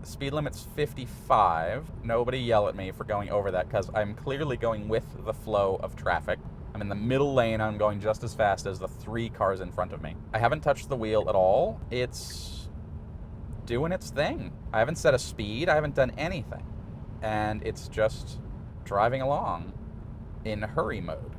The speed limit's 55. Nobody yell at me for going over that because I'm clearly going with the flow of traffic. I'm in the middle lane. I'm going just as fast as the 3 cars in front of me. I haven't touched the wheel at all. It's doing its thing. I haven't set a speed. I haven't done anything. And it's just driving along in hurry mode.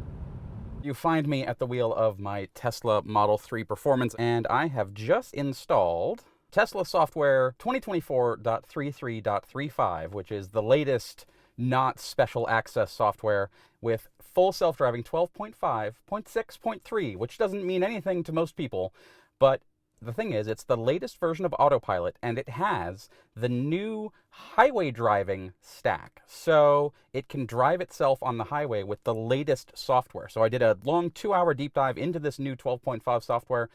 You find me at the wheel of my Tesla Model 3 Performance, and I have just installed Tesla software 2024.33.35, which is the latest not special access software with full self-driving 12.5.6.3, which doesn't mean anything to most people, but the thing is, it's the latest version of autopilot, and it has the new highway driving stack. So it can drive itself on the highway with the latest software. So I did a long 2-hour deep dive into this new 12.5 software.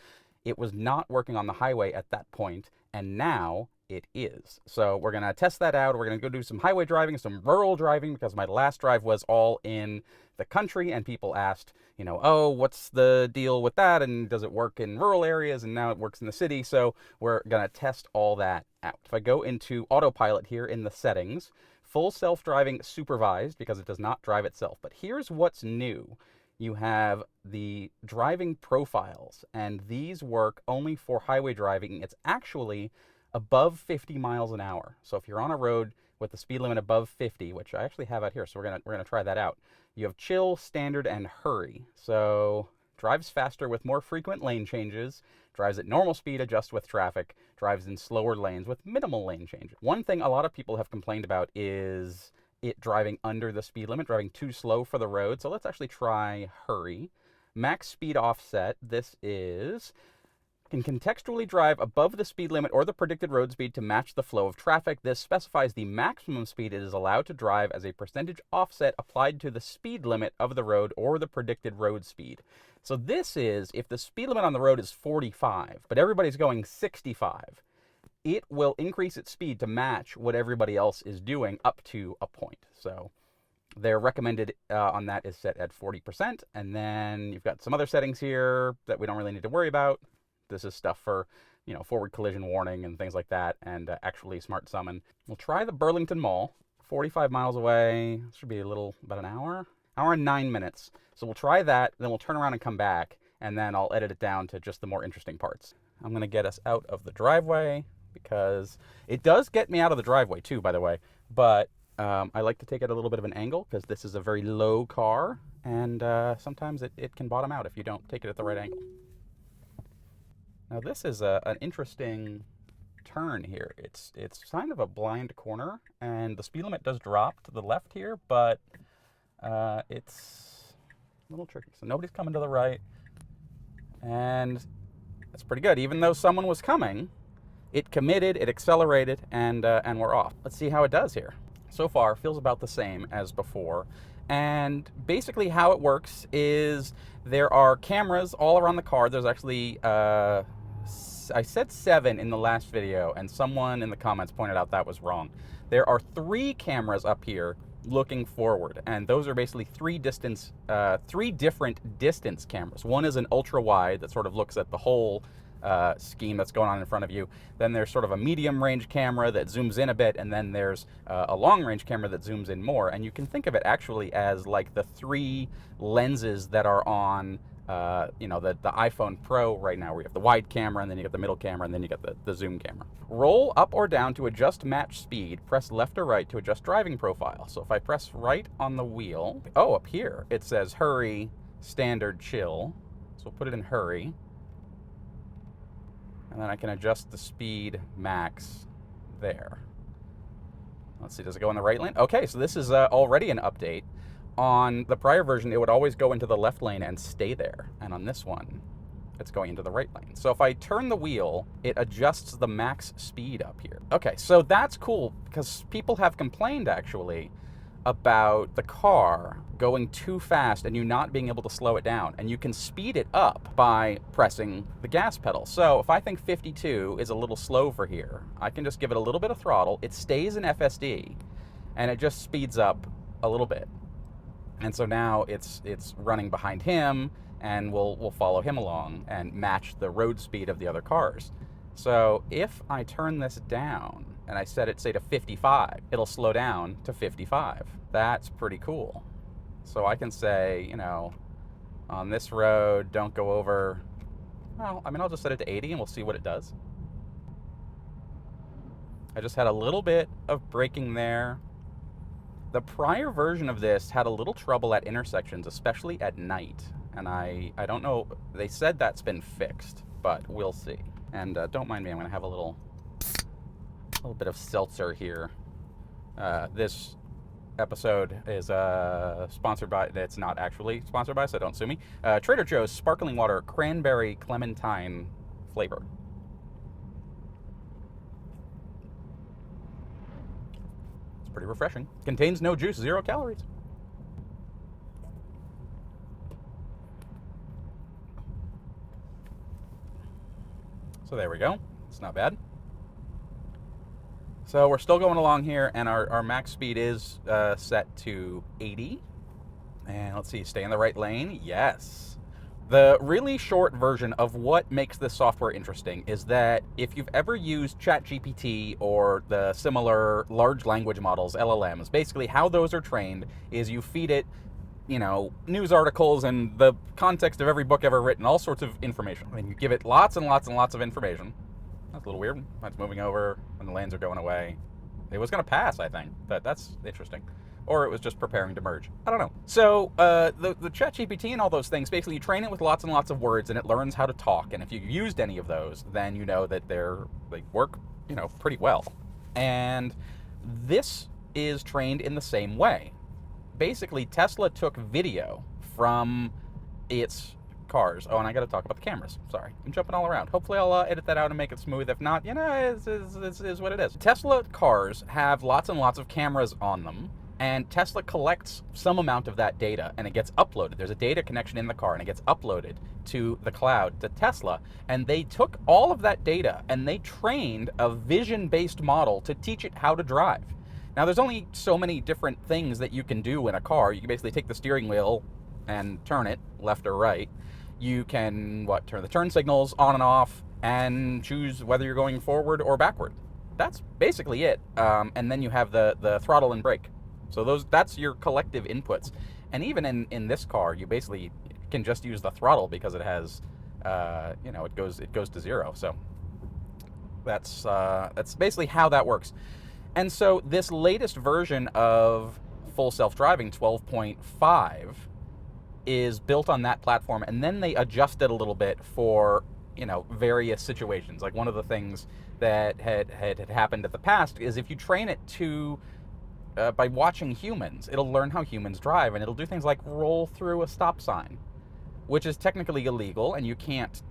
It was not working on the highway at that point, and now it is. So we're going to test that out. We're going to go do some highway driving, some rural driving, because my last drive was all in the country, and people asked, you know, oh, what's the deal with that, and does it work in rural areas, and now it works in the city. So we're going to test all that out. If I go into autopilot here in the settings, full self-driving supervised, because it does not drive itself. But here's what's new. You have the driving profiles, and these work only for highway driving. It's actually above 50 miles an hour. So if you're on a road with the speed limit above 50, which I actually have out here, so we're gonna try that out. You have chill, standard, and hurry. So drives faster with more frequent lane changes, drives at normal speed, adjusts with traffic, drives in slower lanes with minimal lane changes. One thing a lot of people have complained about is it driving under the speed limit, driving too slow for the road. So let's actually try hurry. Max speed offset, this is can contextually drive above the speed limit or the predicted road speed to match the flow of traffic. This specifies the maximum speed it is allowed to drive as a percentage offset applied to the speed limit of the road or the predicted road speed. So this is if the speed limit on the road is 45, but everybody's going 65, it will increase its speed to match what everybody else is doing up to a point. So their recommended on that is set at 40%. And then you've got some other settings here that we don't really need to worry about. This is stuff for, you know, forward collision warning and things like that, and actually smart summon. We'll try the Burlington Mall, 45 miles away. Should be about an hour and 9 minutes. So we'll try that, then we'll turn around and come back, and then I'll edit it down to just the more interesting parts. I'm going to get us out of the driveway because it does get me out of the driveway too, by the way, but I like to take it a little bit of an angle because this is a very low car, and sometimes it can bottom out if you don't take it at the right angle. Now this is an interesting turn here. It's kind of a blind corner, and the speed limit does drop to the left here, but it's a little tricky. So nobody's coming to the right, and that's pretty good. Even though someone was coming, it committed, it accelerated, and we're off. Let's see how it does here. So far, feels about the same as before. And basically how it works is there are cameras all around the car. There's actually I said 7 in the last video, and someone in the comments pointed out that was wrong. There are 3 cameras up here looking forward, and those are basically 3 different distance cameras. One is an ultra wide that sort of looks at the whole scheme that's going on in front of you. Then there's sort of a medium range camera that zooms in a bit, and then there's a long range camera that zooms in more. And you can think of it actually as like the 3 lenses that are on the iPhone Pro right now, where you have the wide camera, and then you get the middle camera, and then you get the zoom camera. Roll up or down to adjust match speed. Press left or right to adjust driving profile. So if I press right on the wheel, up here, it says hurry, standard, chill. So we'll put it in hurry. And then I can adjust the speed max there. Let's see, does it go in the right lane? Okay, so this is already an update. On the prior version, it would always go into the left lane and stay there. And on this one, it's going into the right lane. So if I turn the wheel, it adjusts the max speed up here. Okay, so that's cool because people have complained actually about the car going too fast and you not being able to slow it down. And you can speed it up by pressing the gas pedal. So if I think 52 is a little slow for here, I can just give it a little bit of throttle. It stays in FSD and it just speeds up a little bit. And so now it's running behind him, and we'll follow him along and match the road speed of the other cars. So if I turn this down and I set it, say, to 55, it'll slow down to 55. That's pretty cool. So I can say, you know, on this road, don't go over, well, I mean, I'll just set it to 80 and we'll see what it does. I just had a little bit of braking there. The prior version of this had a little trouble at intersections, especially at night. And I don't know, they said that's been fixed, but we'll see. And don't mind me, I'm gonna have a little bit of seltzer here. This episode is sponsored by, it's not actually sponsored by, so don't sue me. Trader Joe's Sparkling Water Cranberry Clementine flavor. It's pretty refreshing. Contains no juice, 0 calories. So there we go. It's not bad. So we're still going along here, and our max speed is set to 80. And let's see, stay in the right lane. Yes. The really short version of what makes this software interesting is that if you've ever used ChatGPT or the similar large language models, LLMs, basically how those are trained is you feed it, you know, news articles and the context of every book ever written, all sorts of information. And you give it lots and lots and lots of information. That's a little weird. It's moving over and the lanes are going away. It was going to pass, I think. That's interesting. Or it was just preparing to merge. I don't know. So the ChatGPT and all those things, basically you train it with lots and lots of words and it learns how to talk. And if you've used any of those, then you know that they work, you know, pretty well. And this is trained in the same way. Basically, Tesla took video from its cars. Oh, and I got to talk about the cameras. Sorry, I'm jumping all around. Hopefully, I'll edit that out and make it smooth. If not, you know, it is what it is. Tesla cars have lots and lots of cameras on them, and Tesla collects some amount of that data, and it gets uploaded. There's a data connection in the car, and it gets uploaded to the cloud, to Tesla, and they took all of that data, and they trained a vision-based model to teach it how to drive. Now, there's only so many different things that you can do in a car. You can basically take the steering wheel and turn it left or right. You can, turn the turn signals on and off and choose whether you're going forward or backward. That's basically it. And then you have the throttle and brake. So that's your collective inputs. And even in this car, you basically can just use the throttle because it has, you know, it goes to 0. So that's basically how that works. And so this latest version of full self-driving, 12.5, is built on that platform, and then they adjust it a little bit for, you know, various situations. Like one of the things that had happened in the past is if you train it to, by watching humans, it'll learn how humans drive, and it'll do things like roll through a stop sign, which is technically illegal, and you can't,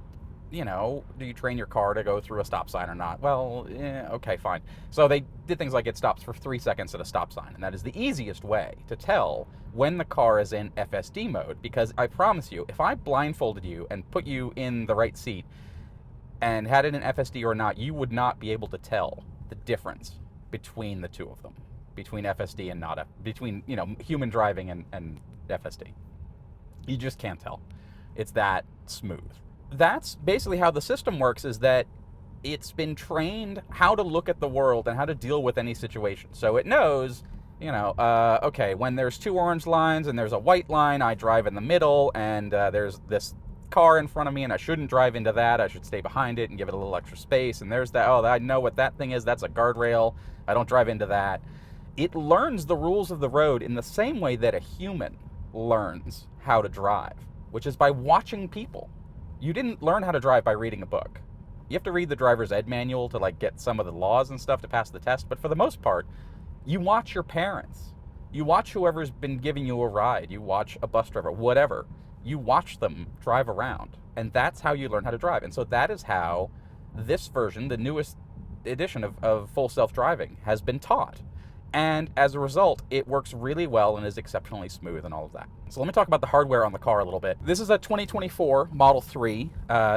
you know, do you train your car to go through a stop sign or not? Well, yeah, okay, fine. So they did things like it stops for 3 seconds at a stop sign, and that is the easiest way to tell when the car is in FSD mode, because I promise you, if I blindfolded you and put you in the right seat and had it in FSD or not, you would not be able to tell the difference between the two of them, between FSD and not, between, you know, human driving and FSD. You just can't tell. It's that smooth. That's basically how the system works, is that it's been trained how to look at the world and how to deal with any situation. So it knows, you know, okay, when there's 2 orange lines and there's a white line, I drive in the middle, and there's this car in front of me and I shouldn't drive into that. I should stay behind it and give it a little extra space. And there's that, oh, I know what that thing is. That's a guardrail. I don't drive into that. It learns the rules of the road in the same way that a human learns how to drive, which is by watching people. You didn't learn how to drive by reading a book. You have to read the driver's ed manual to like get some of the laws and stuff to pass the test, but for the most part, you watch your parents. You watch whoever's been giving you a ride. You watch a bus driver, whatever. You watch them drive around, and that's how you learn how to drive. And so that is how this version, the newest edition of full self-driving, has been taught. And as a result, it works really well and is exceptionally smooth and all of that. So let me talk about the hardware on the car a little bit. This is a 2024 Model 3.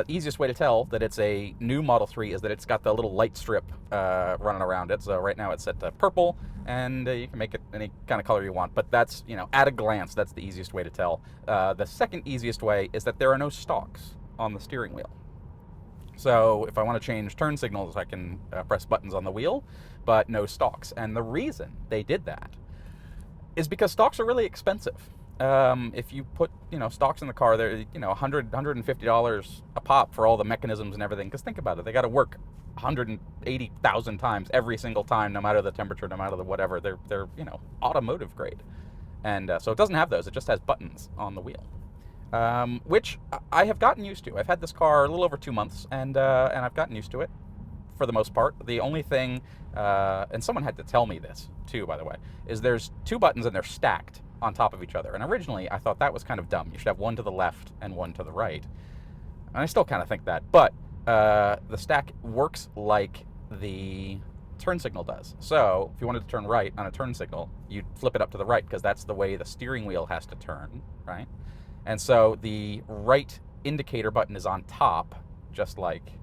Easiest way to tell that it's a new Model 3 is that it's got the little light strip running around it. So right now it's set to purple, and you can make it any kind of color you want. But that's, you know, at a glance, that's the easiest way to tell. The second easiest way is that there are no stalks on the steering wheel. So if I want to change turn signals, I can press buttons on the wheel, but no stalks. And the reason they did that is because stalks are really expensive. If you put, stalks in the car, they're, $100, $150 a pop for all the mechanisms and everything. Because think about it, they got to work 180,000 times every single time, no matter the temperature, no matter the whatever. They're automotive grade. And so it doesn't have those. It just has buttons on the wheel, which I have gotten used to. I've had this car a little over 2 months, and I've gotten used to it for the most part. The only thing, and someone had to tell me this too, by the way, is there's 2 buttons and they're stacked on top of each other. And originally I thought that was kind of dumb. You should have one to the left and one to the right. And I still kind of think that, but the stack works like the turn signal does. So if you wanted to turn right on a turn signal, you'd flip it up to the right because that's the way the steering wheel has to turn, right? And so the right indicator button is on top, just like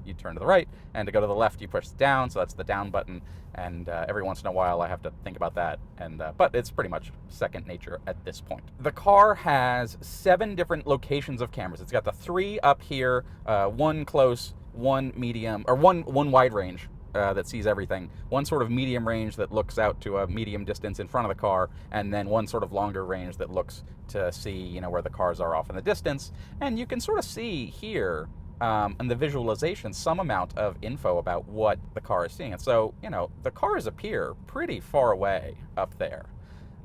you turn to the right, and to go to the left you push down, so that's the down button. And every once in a while I have to think about that, and but it's pretty much second nature at this point. The car has 7 different locations of cameras. It's got the 3 up here, 1 close, 1 medium, or one wide range that sees everything, 1 sort of medium range that looks out to a medium distance in front of the car, and then 1 sort of longer range that looks to see where the cars are off in the distance. And you can sort of see here in the visualization some amount of info about what the car is seeing. And so, the cars appear pretty far away up there,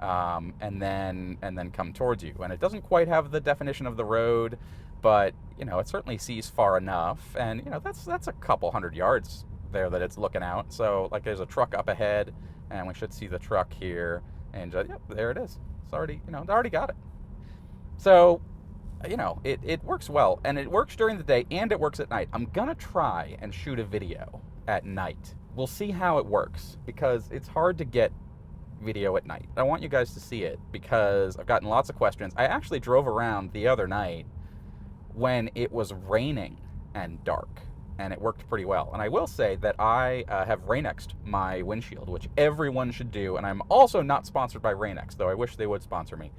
and then come towards you. And it doesn't quite have the definition of the road, but it certainly sees far enough. And that's a couple hundred yards there that it's looking out. So like there's a truck up ahead, and we should see the truck here. And yep, there it is. It's already, it already got it. So it works well, and it works during the day and it works at night. I'm gonna try and shoot a video at night. We'll see how it works, because it's hard to get video at night. I want you guys to see it because I've gotten lots of questions. I actually drove around the other night when it was raining and dark, and it worked pretty well. And I will say that I have Rain-X'd my windshield, which everyone should do. And I'm also not sponsored by Rain-X, though I wish they would sponsor me,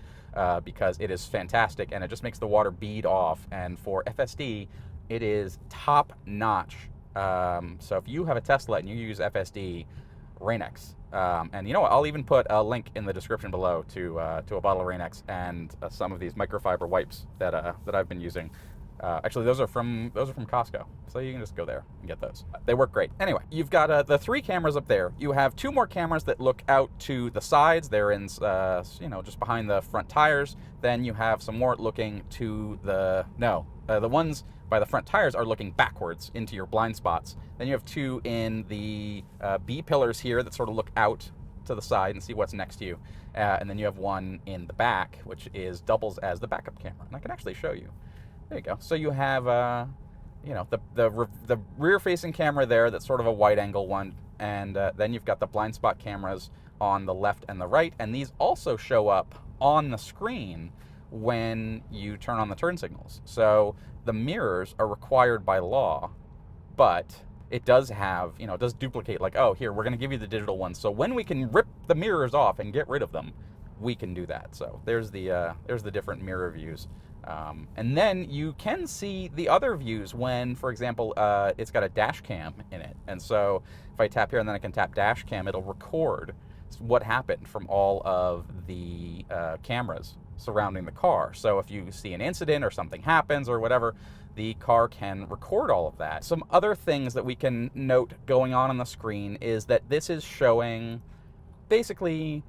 because it is fantastic and it just makes the water bead off. And for FSD, it is top notch. So if you have a Tesla and you use FSD, Rain-X. And what, I'll even put a link in the description below to a bottle of Rain-X and some of these microfiber wipes that I've been using. Actually, those are from Costco, so you can just go there and get those. They work great. Anyway, you've got the 3 cameras up there. You have 2 more cameras that look out to the sides. They're in, just behind the front tires. Then you have some more looking to the ones by the front tires are looking backwards into your blind spots. Then you have 2 in the B pillars here that sort of look out to the side and see what's next to you. And then you have 1 in the back, which doubles as the backup camera. And I can actually show you. There you go. So you have, the rear-facing camera there that's sort of a wide-angle one, and then you've got the blind spot cameras on the left and the right, and these also show up on the screen when you turn on the turn signals. So the mirrors are required by law, but it does have, it does duplicate, like, oh, here, we're going to give you the digital ones. So when we can rip the mirrors off and get rid of them, we can do that. So there's the different mirror views. And then you can see the other views when, for example, it's got a dash cam in it. And so if I tap here and then I can tap dash cam, it'll record what happened from all of the cameras surrounding the car. So if you see an incident or something happens or whatever, the car can record all of that. Some other things that we can note going on the screen is that this is showing basically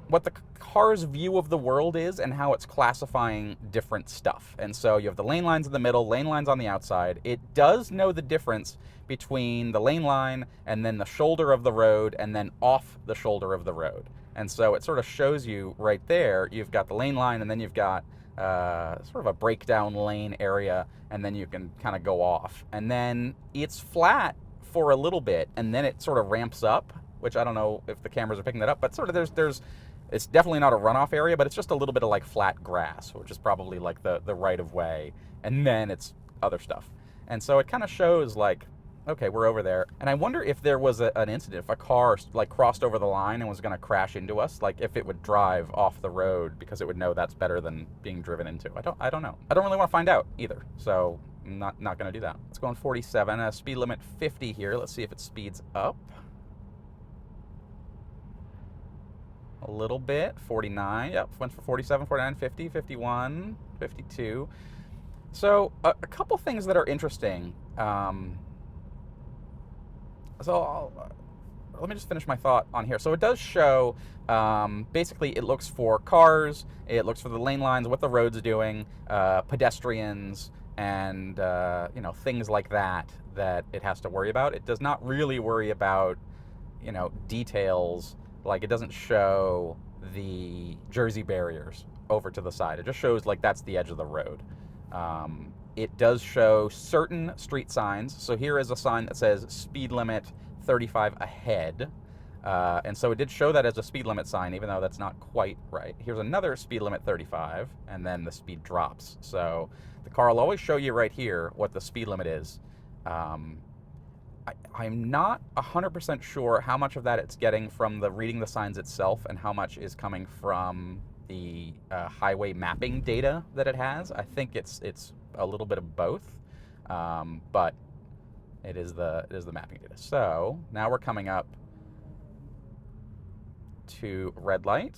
what the car's view of the world is and how it's classifying different stuff. And so you have the lane lines in the middle, lane lines on the outside. It does know the difference between the lane line and then the shoulder of the road and then off the shoulder of the road. And so it sort of shows you right there, you've got the lane line and then you've got sort of a breakdown lane area, and then you can kind of go off. And then it's flat for a little bit and then it sort of ramps up, which I don't know if the cameras are picking that up, but sort of there's it's definitely not a runoff area, but it's just a little bit of like flat grass, which is probably like the right of way, and then it's other stuff. And so it kind of shows like, okay, we're over there. And I wonder if there was an incident, if a car like crossed over the line and was going to crash into us, like if it would drive off the road because it would know that's better than being driven into. I don't know. I don't really want to find out either. So I'm not going to do that. Let's go on 47. Speed limit 50 here. Let's see if it speeds up a little bit. 49. Yep, went for 47, 49, 50, 51, 52. So a couple things that are interesting. Let me just finish my thought on here. So it does show, basically it looks for cars, it looks for the lane lines, what the road's doing, pedestrians, and things like that it has to worry about. It does not really worry about details. Like, it doesn't show the Jersey barriers over to the side. It just shows like that's the edge of the road. It does show certain street signs. So here is a sign that says speed limit 35 ahead. And so it did show that as a speed limit sign, even though that's not quite right. Here's another speed limit 35, and then the speed drops. So the car will always show you right here what the speed limit is. I'm not 100% sure how much of that it's getting from the reading the signs itself and how much is coming from the highway mapping data that it has. I think it's a little bit of both, but it is the mapping data. So now we're coming up to red light,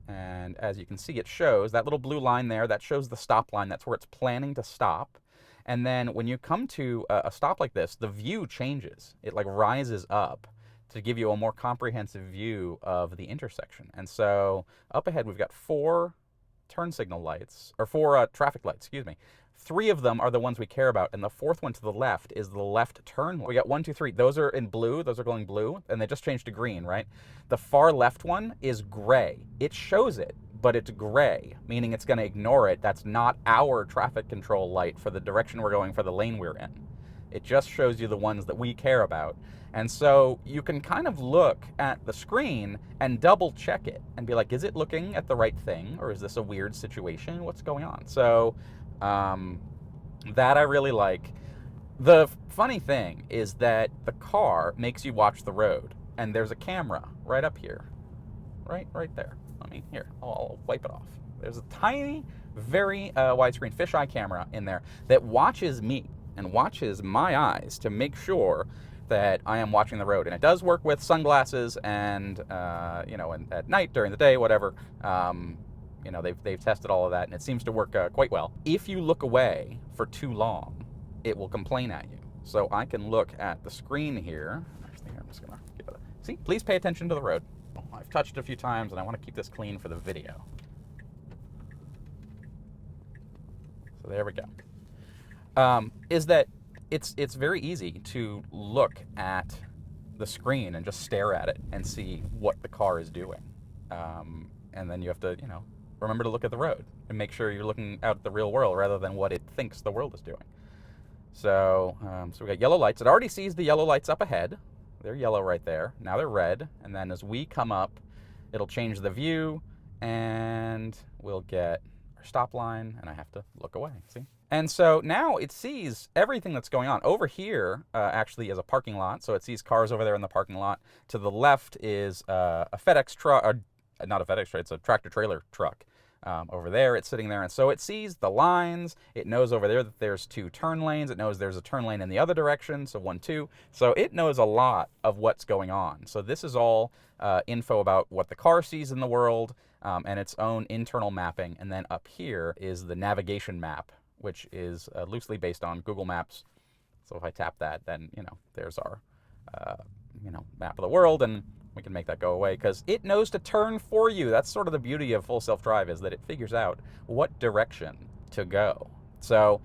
and as you can see, it shows that little blue line there. That shows the stop line. That's where it's planning to stop. And then when you come to a stop like this, the view changes. It like rises up to give you a more comprehensive view of the intersection. And so up ahead, we've got 4 turn signal lights, or 4 traffic lights, excuse me. 3 of them are the ones we care about, and the 4th one to the left is the left turn. We got 1, 2, 3. Those are in blue. Those are glowing blue, and they just changed to green, right? The far left one is gray. It shows it, but it's gray, meaning it's going to ignore it. That's not our traffic control light for the direction we're going, for the lane we're in. It just shows you the ones that we care about. And so you can kind of look at the screen and double check it and be like, is it looking at the right thing, or is this a weird situation? What's going on? So that I really like. The funny thing is that the car makes you watch the road, and there's a camera right up here, right there. I mean, here, I'll wipe it off. There's a tiny, very widescreen fisheye camera in there that watches me and watches my eyes to make sure that I am watching the road. And it does work with sunglasses and, and at night, during the day, whatever. They've tested all of that, and it seems to work quite well. If you look away for too long, it will complain at you. So I can look at the screen here. Actually, I'm just gonna give it a, see, please pay attention to the road. I've touched it a few times, and I want to keep this clean for the video. So there we go. Is that it's very easy to look at the screen and just stare at it and see what the car is doing. And then you have to, remember to look at the road and make sure you're looking out at the real world rather than what it thinks the world is doing. So, so we got yellow lights. It already sees the yellow lights up ahead. They're yellow right there. Now they're red. And then as we come up, it'll change the view, and we'll get our stop line, and I have to look away, see? And so now it sees everything that's going on. Over here actually is a parking lot, so it sees cars over there in the parking lot. To the left is a FedEx truck, or not a FedEx truck, it's a tractor-trailer truck. Over there, it's sitting there, and so it sees the lines. It knows over there that there's 2 turn lanes. It knows there's a turn lane in the other direction, so 1, 2. So it knows a lot of what's going on. So this is all info about what the car sees in the world, and its own internal mapping. And then up here is the navigation map, which is loosely based on Google Maps. So if I tap that, then there's our map of the world, and we can make that go away because it knows to turn for you. That's sort of the beauty of full self-drive, is that it figures out what direction to go. So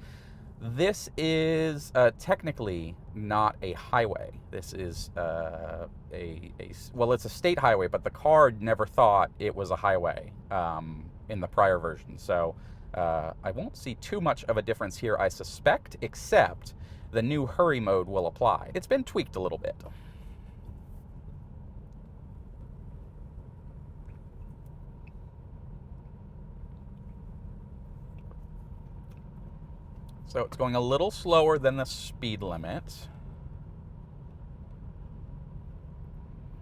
this is technically not a highway. This is well, it's a state highway, but the car never thought it was a highway in the prior version. So I won't see too much of a difference here, I suspect, except the new hurry mode will apply. It's been tweaked a little bit. So it's going a little slower than the speed limit.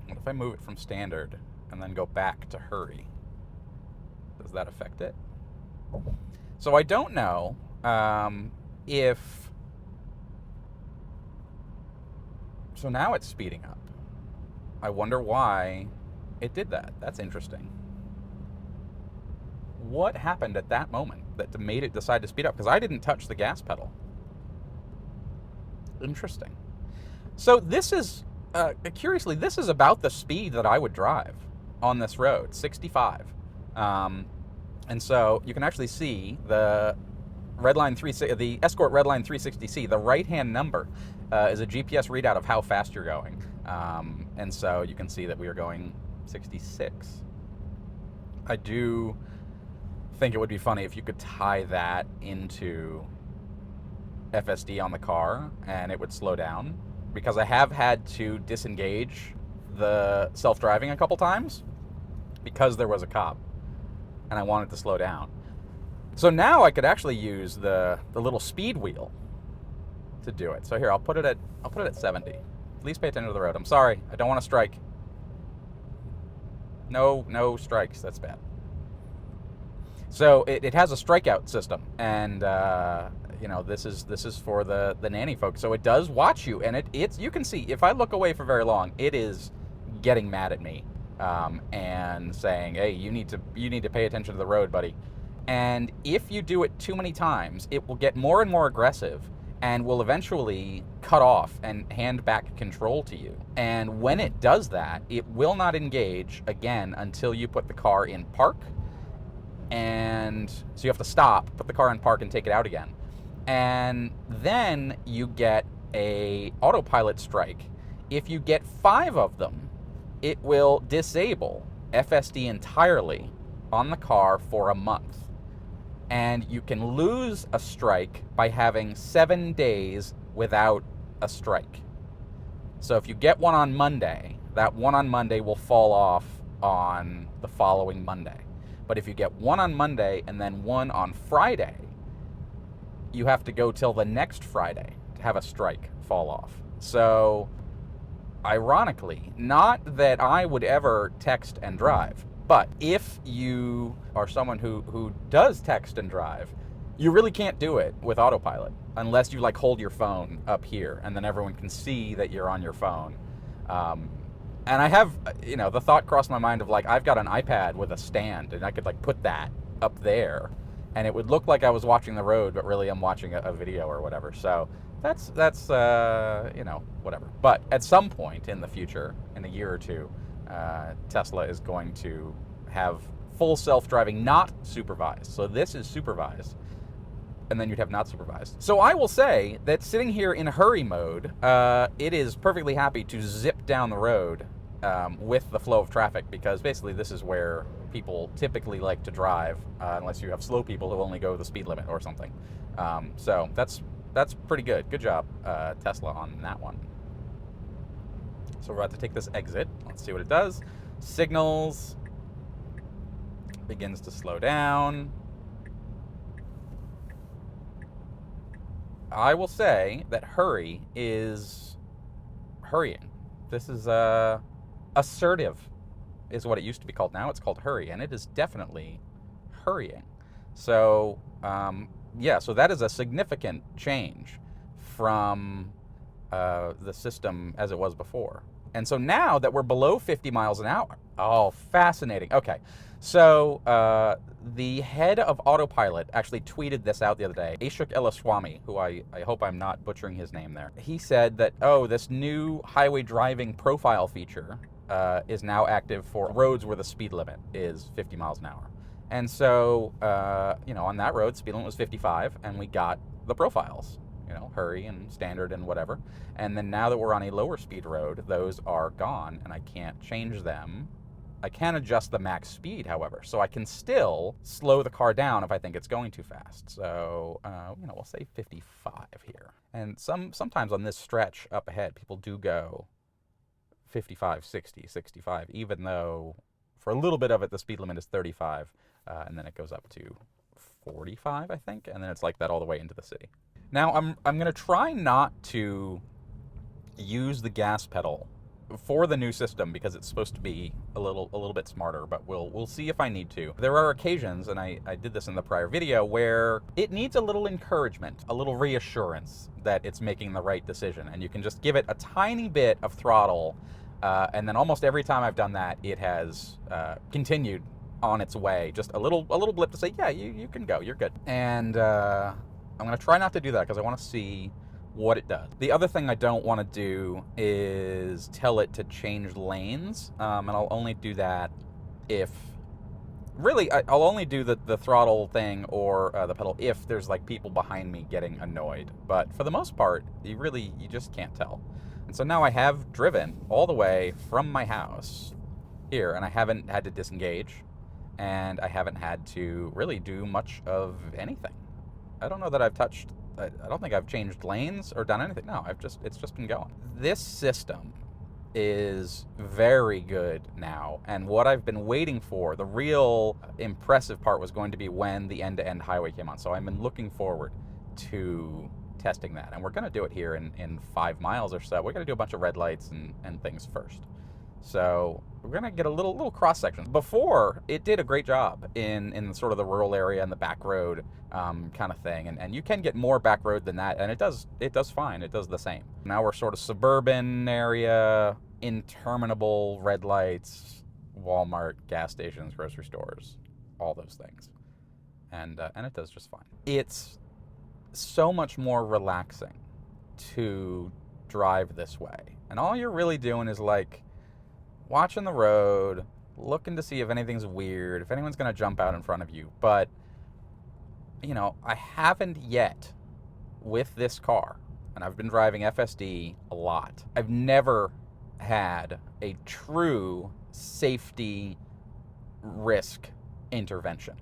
What if I move it from standard and then go back to hurry? Does that affect it? So I don't know. if... So now it's speeding up. I wonder why it did that. That's interesting. What happened at that moment that made it decide to speed up? Because I didn't touch the gas pedal. Interesting. So this is, curiously, this is about the speed that I would drive on this road, 65. And so you can actually see the the Escort Redline 360C, the right-hand number is a GPS readout of how fast you're going. And so you can see that we are going 66. I do think it would be funny if you could tie that into FSD on the car and it would slow down, because I have had to disengage the self-driving a couple times because there was a cop and I wanted to slow down. So now I could actually use the little speed wheel to do it. So here, I'll put it at 70. Please pay attention to the road. I'm sorry, I don't want to strike. No strikes. That's bad. So it has a strikeout system, and you know, this is for the nanny folks. So it does watch you, and it's you can see if I look away for very long, it is getting mad at me and saying, "Hey, you need to pay attention to the road, buddy." And if you do it too many times, it will get more and more aggressive and will eventually cut off and hand back control to you. And when it does that, it will not engage again until you put the car in park. And so you have to stop, put the car in park, and take it out again. And then you get a autopilot strike. If you get 5 of them, it will disable FSD entirely on the car for a month. And you can lose a strike by having 7 days without a strike. So if you get one on Monday, that one on Monday will fall off on the following Monday. But if you get one on Monday and then one on Friday, you have to go till the next Friday to have a strike fall off. So, ironically, not that I would ever text and drive, but if you are someone who does text and drive, you really can't do it with autopilot unless you like hold your phone up here and then everyone can see that you're on your phone. And I have, you know, the thought crossed my mind of like, I've got an iPad with a stand and I could like put that up there and it would look like I was watching the road, but really I'm watching a video or whatever. So that's you know, whatever. But at some point in the future, in a year or two, Tesla is going to have full self-driving, not supervised. So this is supervised, and then you'd have not supervised. So I will say that sitting here in hurry mode, it is perfectly happy to zip down the road with the flow of traffic, because basically this is where people typically like to drive, unless you have slow people who only go the speed limit or something. So that's pretty good. Good job, Tesla, on that one. So we're about to take this exit. Let's see what it does. Signals. Begins to slow down. I will say that hurry is hurrying. This is assertive is what it used to be called. Now it's called hurry, and it is definitely hurrying. So yeah, so that is a significant change from the system as it was before. And so now that we're below 50 miles an hour, oh, fascinating. Okay, so the head of Autopilot actually tweeted this out the other day. Ashok Elaswamy, who I hope I'm not butchering his name there. He said that, oh, this new highway driving profile feature is now active for roads where the speed limit is 50 miles an hour. And so, you know, on that road, speed limit was 55, and we got the profiles. You know, hurry and standard and whatever. And then now that we're on a lower speed road, those are gone and I can't change them. I can adjust the max speed, however, so I can still slow the car down if I think it's going too fast. So, you know, we'll say 55 here. And sometimes on this stretch up ahead, people do go 55, 60, 65, even though for a little bit of it, the speed limit is 35, and then it goes up to 45, I think, and then it's like that all the way into the city. Now, I'm going to try not to use the gas pedal for the new system, because it's supposed to be a little bit smarter, but we'll see if I need to. There are occasions, and I did this in the prior video, where it needs a little encouragement, a little reassurance that it's making the right decision, and you can just give it a tiny bit of throttle, and then almost every time I've done that, it has continued on its way. Just a little blip to say, yeah, you can go, you're good. And I'm gonna try not to do that because I want to see what it does. The other thing I don't want to do is tell it to change lanes, and I'll only do that if, really, I'll only do the throttle thing or the pedal if there's like people behind me getting annoyed. But for the most part, you just can't tell. And so now I have driven all the way from my house here, and I haven't had to disengage, and I haven't had to really do much of anything. I don't know that I've touched, I don't think I've changed lanes or done anything. No, it's just been going. This system is very good now, and what I've been waiting for, the real impressive part, was going to be when the end-to-end highway came on. So I've been looking forward to testing that, and we're going to do it here in 5 miles or so. We're going to do a bunch of red lights and things first. So we're going to get a little cross-section. Before, it did a great job in sort of the rural area and the back road kind of thing. And you can get more back road than that, and it does fine. It does the same. Now we're sort of suburban area, interminable red lights, Walmart, gas stations, grocery stores, all those things. And it does just fine. It's so much more relaxing to drive this way. And all you're really doing is like watching the road, looking to see if anything's weird, if anyone's going to jump out in front of you. But, you know, I haven't yet with this car, and I've been driving FSD a lot. I've never had a true safety risk intervention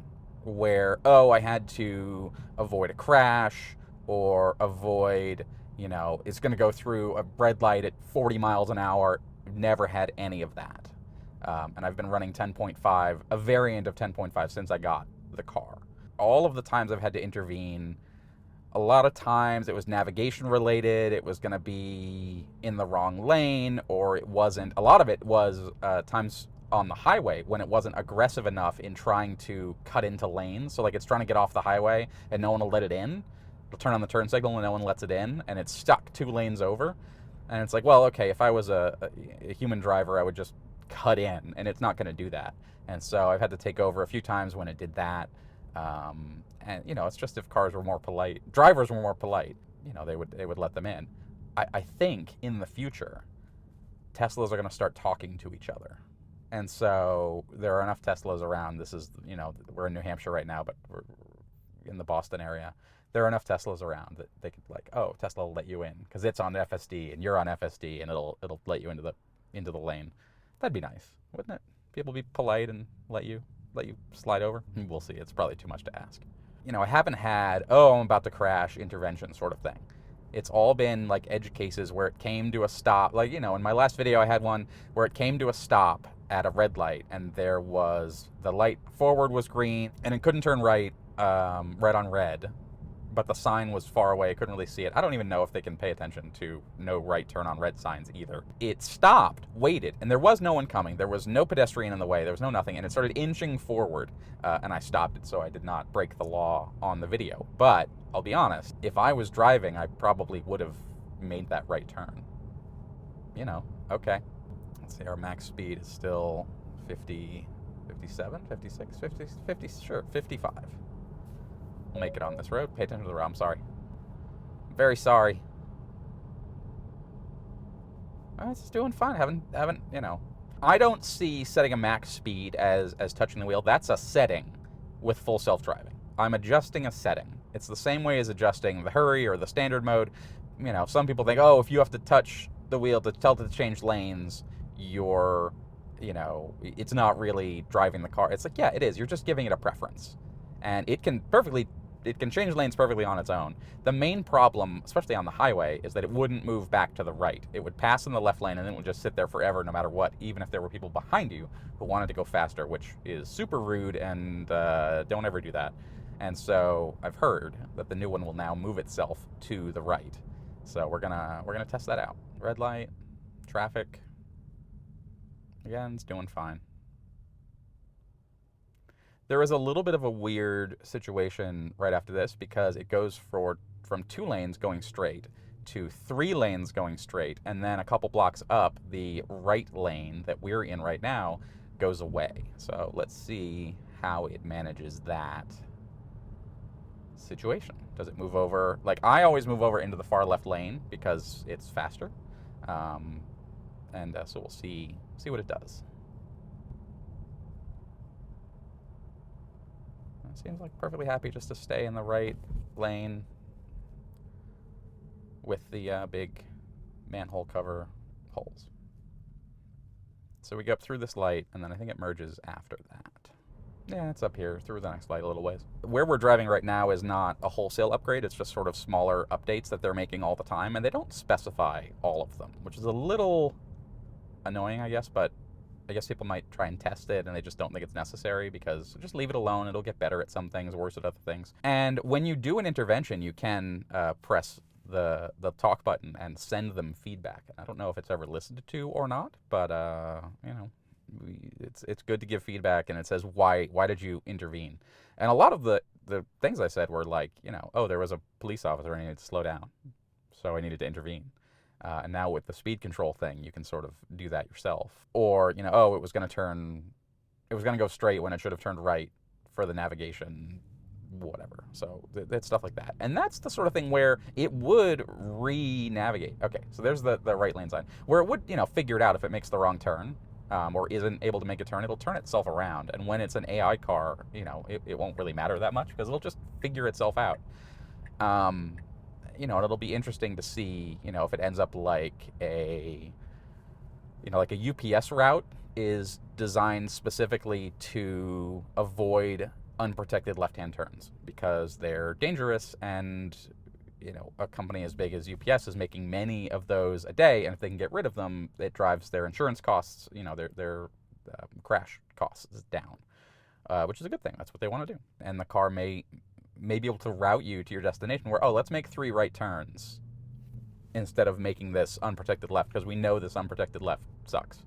where, oh, I had to avoid a crash or avoid, you know, it's going to go through a red light at 40 miles an hour. Never had any of that. And I've been running 10.5, a variant of 10.5, since I got the car. All of the times I've had to intervene, a lot of times it was navigation related. It was going to be in the wrong lane, or it wasn't. A lot of it was times on the highway when it wasn't aggressive enough in trying to cut into lanes. So like it's trying to get off the highway and no one will let it in. It'll turn on the turn signal and no one lets it in, and it's stuck 2 lanes over. And it's like, well, okay, if I was a human driver, I would just cut in, and it's not going to do that. And so I've had to take over a few times when it did that. And, you know, it's just if cars were more polite, drivers were more polite, you know, they would let them in. I think in the future, Teslas are going to start talking to each other. And so there are enough Teslas around. This is, you know, we're in New Hampshire right now, but we're in the Boston area. There are enough Teslas around that they could, like, oh, Tesla will let you in because it's on FSD and you're on FSD, and it'll let you into the lane. That'd be nice, wouldn't it? People be polite and let you slide over. We'll see. It's probably too much to ask. You know, I haven't had, oh, I'm about to crash intervention sort of thing. It's all been like edge cases where it came to a stop. Like, you know, in my last video I had one where it came to a stop at a red light, and there was, the light forward was green and it couldn't turn right, red on red, but the sign was far away. I couldn't really see it. I don't even know if they can pay attention to no right turn on red signs either. It stopped, waited, and there was no one coming. There was no pedestrian in the way. There was no nothing, and it started inching forward, and I stopped it, so I did not break the law on the video. But I'll be honest, if I was driving, I probably would have made that right turn. You know, okay. Let's see, our max speed is still 50, 57, 56, 50, sure, 55. We'll make it on this road. Pay attention to the road. I'm sorry. I'm very sorry. It's doing fine. Haven't, you know. I don't see setting a max speed as touching the wheel. That's a setting with full self-driving. I'm adjusting a setting. It's the same way as adjusting the hurry or the standard mode. You know, some people think, oh, if you have to touch the wheel to tell it to change lanes, you're, you know, it's not really driving the car. It's like, yeah, it is. You're just giving it a preference. And it can change lanes perfectly on its own. The main problem, especially on the highway, is that it wouldn't move back to the right. It would pass in the left lane and then it would just sit there forever no matter what, even if there were people behind you who wanted to go faster, which is super rude, and don't ever do that. And so I've heard that the new one will now move itself to the right. So we're gonna test that out. Red light, traffic, Again, it's doing fine. There is a little bit of a weird situation right after this because it goes from 2 lanes going straight to 3 lanes going straight, and then a couple blocks up, the right lane that we're in right now goes away. So let's see how it manages that situation. Does it move over? Like, I always move over into the far left lane because it's faster. So we'll see what it does. It seems like perfectly happy just to stay in the right lane with the big manhole cover holes. So we go up through this light, and then I think it merges after that. Yeah, it's up here through the next light a little ways. Where we're driving right now is not a wholesale upgrade. It's just sort of smaller updates that they're making all the time, and they don't specify all of them, which is a little annoying, I guess, but I guess people might try and test it and they just don't think it's necessary, because just leave it alone. It'll get better at some things, worse at other things. And when you do an intervention, you can press the talk button and send them feedback. And I don't know if it's ever listened to or not, but you know, it's good to give feedback, and it says why did you intervene. And a lot of the things I said were like, you know, oh, there was a police officer and I needed to slow down, so I needed to intervene. And now with the speed control thing, you can sort of do that yourself. Or, you know, oh, it was going to go straight when it should have turned right for the navigation, whatever. So it's stuff like that. And that's the sort of thing where it would re-navigate. Okay, so there's the right lane sign, where it would, you know, figure it out if it makes the wrong turn, or isn't able to make a turn. It'll turn itself around. And when it's an AI car, you know, it won't really matter that much, because it'll just figure itself out. You know, and it'll be interesting to see, you know, if it ends up like a UPS route is designed specifically to avoid unprotected left-hand turns because they're dangerous, and, you know, a company as big as UPS is making many of those a day, and if they can get rid of them, it drives their insurance costs, you know, their crash costs down, which is a good thing. That's what they want to do. And the car may be able to route you to your destination where, oh, let's make 3 right turns instead of making this unprotected left, because we know this unprotected left sucks.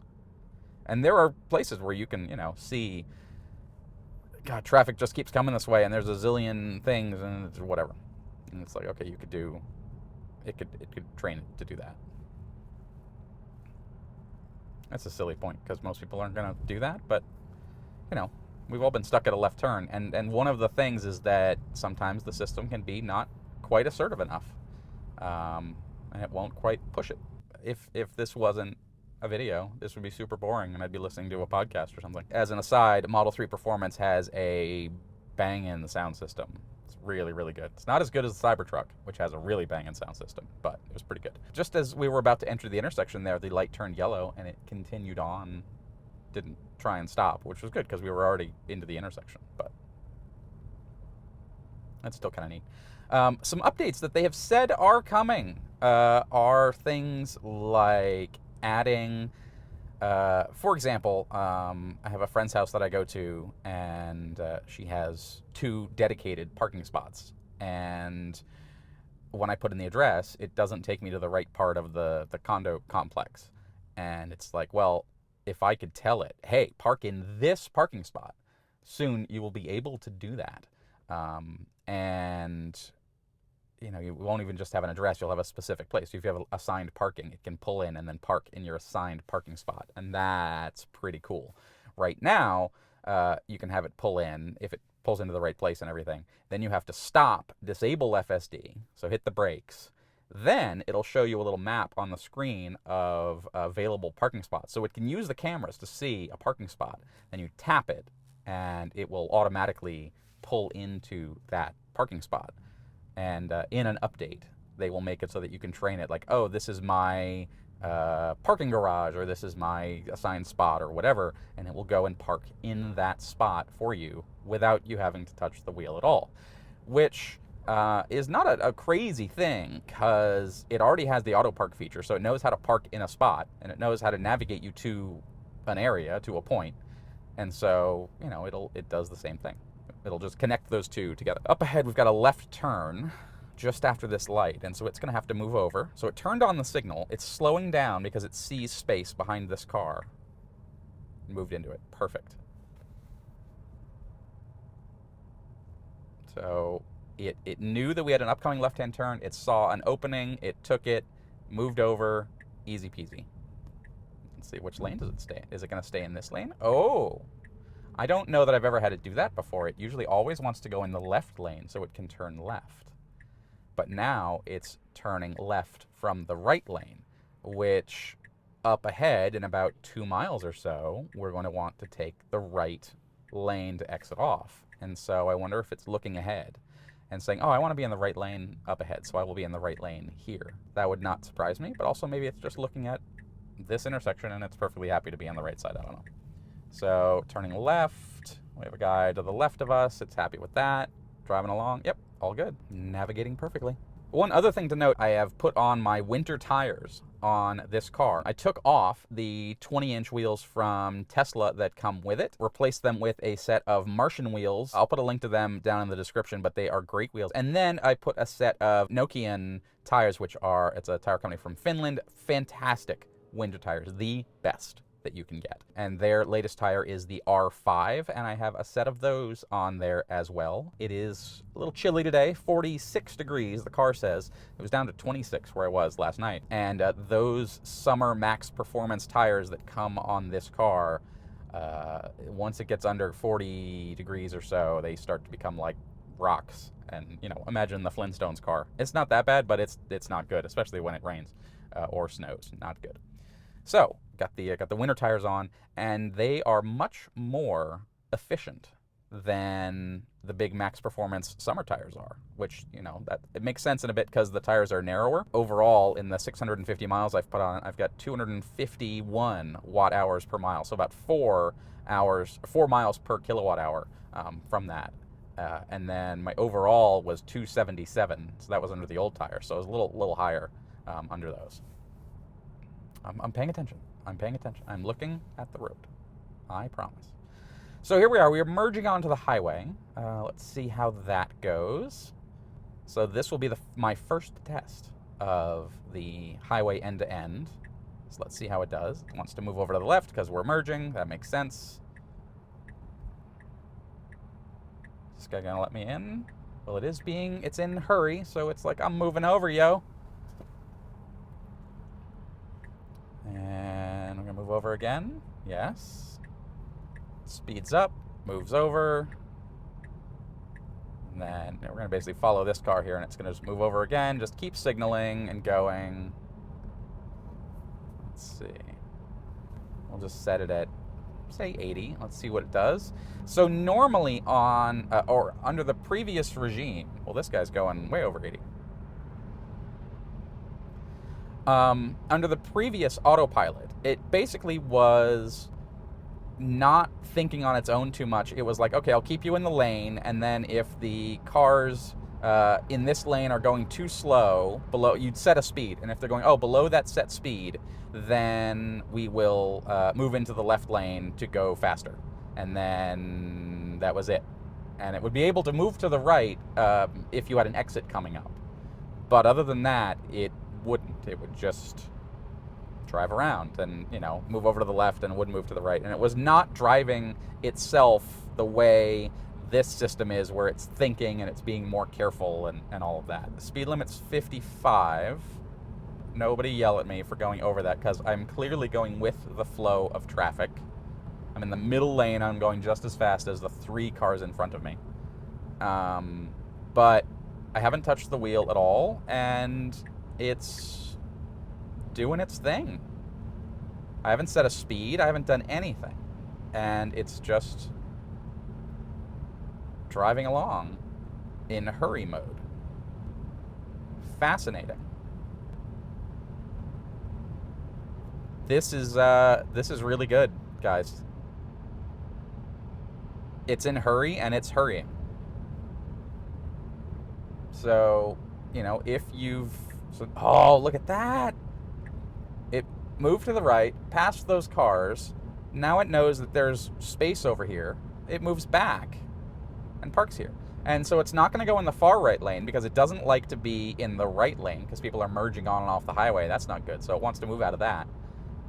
And there are places where you can, you know, see, God, traffic just keeps coming this way, and there's a zillion things, and it's whatever. And it's like, okay, it could train it to do that. That's a silly point, because most people aren't going to do that, but, you know, we've all been stuck at a left turn, and one of the things is that sometimes the system can be not quite assertive enough, and it won't quite push it. If this wasn't a video, this would be super boring, and I'd be listening to a podcast or something. As an aside, Model 3 Performance has a bang-in sound system. It's really, really good. It's not as good as the Cybertruck, which has a really bang-in sound system, but it was pretty good. Just as we were about to enter the intersection there, the light turned yellow, and it continued on. Didn't try and stop, which was good because we were already into the intersection, but that's still kind of neat. Some updates that they have said are coming are things like adding, for example, I have a friend's house that I go to, and she has 2 dedicated parking spots, and when I put in the address, it doesn't take me to the right part of the condo complex. And it's like, well, if I could tell it, hey, park in this parking spot, soon you will be able to do that. And, you know, you won't even just have an address, you'll have a specific place. So if you have assigned parking, it can pull in and then park in your assigned parking spot. And that's pretty cool. Right now, you can have it pull in, if it pulls into the right place and everything, then you have to stop, disable FSD, so hit the brakes. Then it'll show you a little map on the screen of available parking spots. So it can use the cameras to see a parking spot. Then you tap it, and it will automatically pull into that parking spot. And in an update, they will make it so that you can train it like, oh, this is my parking garage, or this is my assigned spot, or whatever. And it will go and park in that spot for you without you having to touch the wheel at all. Which is not a crazy thing, because it already has the auto park feature, so it knows how to park in a spot, and it knows how to navigate you to an area, to a point, and so, you know, it does the same thing. It'll just connect those 2 together. Up ahead, we've got a left turn just after this light, and so it's going to have to move over. So it turned on the signal. It's slowing down because it sees space behind this car, Moved into it. Perfect. So it knew that we had an upcoming left-hand turn. It saw an opening. It took it, moved over, easy peasy. Let's see, which lane does it stay in? Is it going to stay in this lane? Oh, I don't know that I've ever had it do that before. It usually always wants to go in the left lane so it can turn left. But now it's turning left from the right lane, which up ahead in about 2 miles or so, we're going to want to take the right lane to exit off. And so I wonder if it's looking ahead and saying, oh, I want to be in the right lane up ahead, so I will be in the right lane here. That would not surprise me, but also maybe it's just looking at this intersection and it's perfectly happy to be on the right side. I don't know. So turning left, we have a guy to the left of us. It's happy with that. Driving along. Yep, all good. Navigating perfectly. One other thing to note, I have put on my winter tires on this car. I took off the 20-inch wheels from Tesla that come with it, replaced them with a set of Martian wheels. I'll put a link to them down in the description, but they are great wheels. And then I put a set of Nokian tires, which are, it's a tire company from Finland. Fantastic winter tires, the best that you can get. And their latest tire is the R5, and I have a set of those on there as well. It is a little chilly today, 46 degrees, the car says. It was down to 26 where I was last night. And those summer max performance tires that come on this car, once it gets under 40 degrees or so, they start to become like rocks. And, you know, imagine the Flintstones car. It's not that bad, but it's not good, especially when it rains or snows. Not good. So, got the winter tires on, and they are much more efficient than the big max performance summer tires are, which, you know, that it makes sense in a bit because the tires are narrower. Overall, in the 650 miles I've put on, I've got 251 watt hours per mile, so about 4 miles per kilowatt hour from that. And then my overall was 277, so that was under the old tire, so it was a little higher under those. I'm paying attention. I'm paying attention. I'm looking at the road. I promise. So here we are. We are merging onto the highway. Let's see how that goes. So this will be my first test of the highway end-to-end. So let's see how it does. It wants to move over to the left because we're merging. That makes sense. Is this guy going to let me in? Well, it's in a hurry, so it's like, I'm moving over, yo. And we're going to move over again. Yes. Speeds up, moves over. And then we're going to basically follow this car here, and it's going to just move over again. Just keep signaling and going. Let's see. We'll just set it at, say, 80. Let's see what it does. So normally on, or under the previous regime, well, this guy's going way over 80. Under the previous autopilot, it basically was not thinking on its own too much. It was like, okay, I'll keep you in the lane, and then if the cars in this lane are going too slow, you'd set a speed, and if they're going, below that set speed, then we will move into the left lane to go faster. And then that was it. And it would be able to move to the right if you had an exit coming up. But other than that, it wouldn't. It would just drive around and, you know, move over to the left and wouldn't move to the right. And it was not driving itself the way this system is, where it's thinking and it's being more careful and all of that. The speed limit's 55. Nobody yell at me for going over that, because I'm clearly going with the flow of traffic. I'm in the middle lane. I'm going just as fast as the 3 cars in front of me. But I haven't touched the wheel at all, and it's doing its thing. I haven't set a speed. I haven't done anything. And it's just driving along in hurry mode. Fascinating. This is really good, guys. It's in hurry, and it's hurrying. So, you know, if you've... oh, look at that! It moved to the right, past those cars. Now it knows that there's space over here. It moves back and parks here. And so it's not going to go in the far right lane, because it doesn't like to be in the right lane, because people are merging on and off the highway. That's not good. So it wants to move out of that.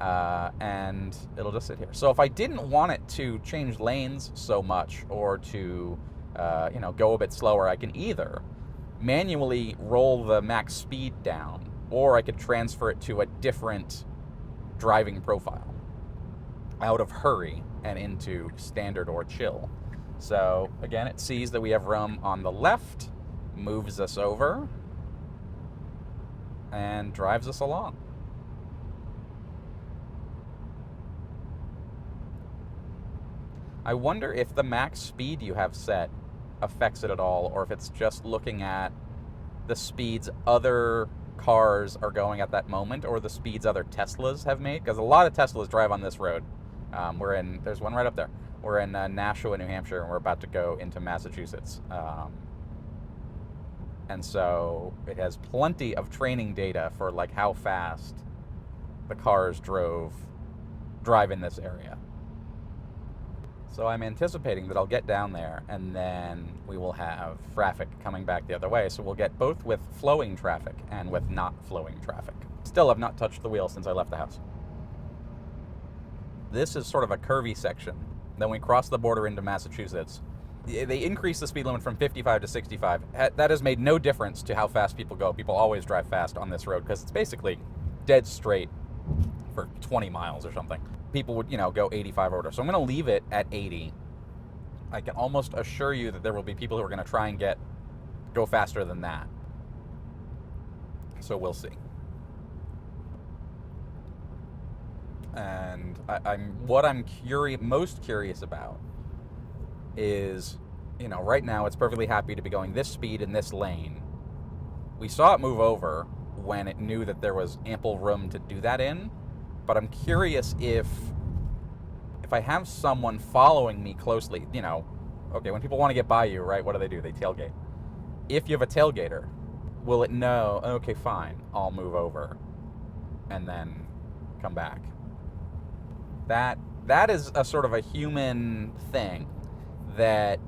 and it'll just sit here. So if I didn't want it to change lanes so much or to go a bit slower, I can either manually roll the max speed down, or I could transfer it to a different driving profile out of hurry and into standard or chill. So again, it sees that we have room on the left, moves us over, and drives us along. I wonder if the max speed you have set affects it at all, or if it's just looking at the speeds other cars are going at that moment, or the speeds other Teslas have made, because a lot of Teslas drive on this road. There's one right up there. We're in Nashua, New Hampshire, and we're about to go into Massachusetts. And so it has plenty of training data for like how fast the cars drive in this area. So I'm anticipating that I'll get down there and then we will have traffic coming back the other way. So we'll get both with flowing traffic and with not flowing traffic. Still have not touched the wheel since I left the house. This is sort of a curvy section. Then we cross the border into Massachusetts. They increase the speed limit from 55 to 65. That has made no difference to how fast people go. People always drive fast on this road because it's basically dead straight for 20 miles or something. People would, go 85 or whatever. So I'm going to leave it at 80. I can almost assure you that there will be people who are going to try and go faster than that. So we'll see. And what I'm most curious about is, right now it's perfectly happy to be going this speed in this lane. We saw it move over when it knew that there was ample room to do that in. But I'm curious if I have someone following me closely, okay, when people want to get by you, right, what do? They tailgate. If you have a tailgater, will it know, okay, fine, I'll move over and then come back? That is a sort of a human thing that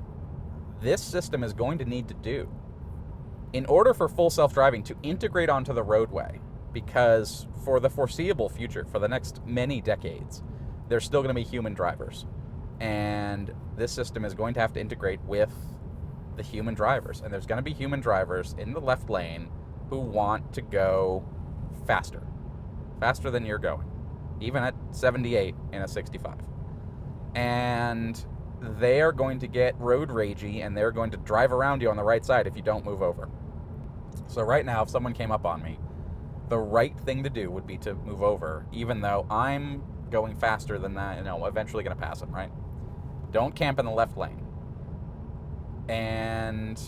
this system is going to need to do in order for full self-driving to integrate onto the roadway. Because for the foreseeable future, for the next many decades, there's still going to be human drivers. And this system is going to have to integrate with the human drivers. And there's going to be human drivers in the left lane who want to go faster than you're going, even at 78 in a 65. And they are going to get road ragey, and they're going to drive around you on the right side if you don't move over. So right now, if someone came up on me, the right thing to do would be to move over, even though I'm going faster than that, eventually going to pass them, right? Don't camp in the left lane. And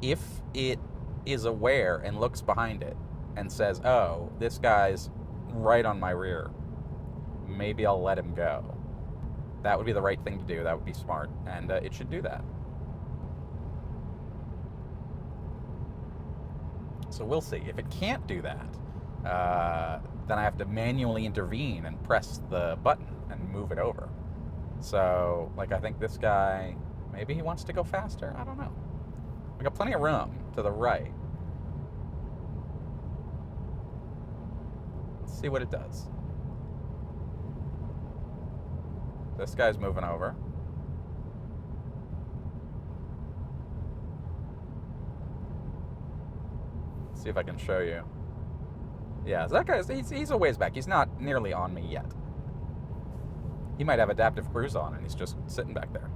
if it is aware and looks behind it and says, oh, this guy's right on my rear, maybe I'll let him go. That would be the right thing to do. That would be smart, and it should do that. So we'll see. If it can't do that, then I have to manually intervene and press the button and move it over. So, I think this guy, maybe he wants to go faster. I don't know. We got plenty of room to the right. Let's see what it does. This guy's moving over. See if I can show you. Yeah, so that guy's he's a ways back. He's not nearly on me yet. He might have adaptive cruise on and he's just sitting back there.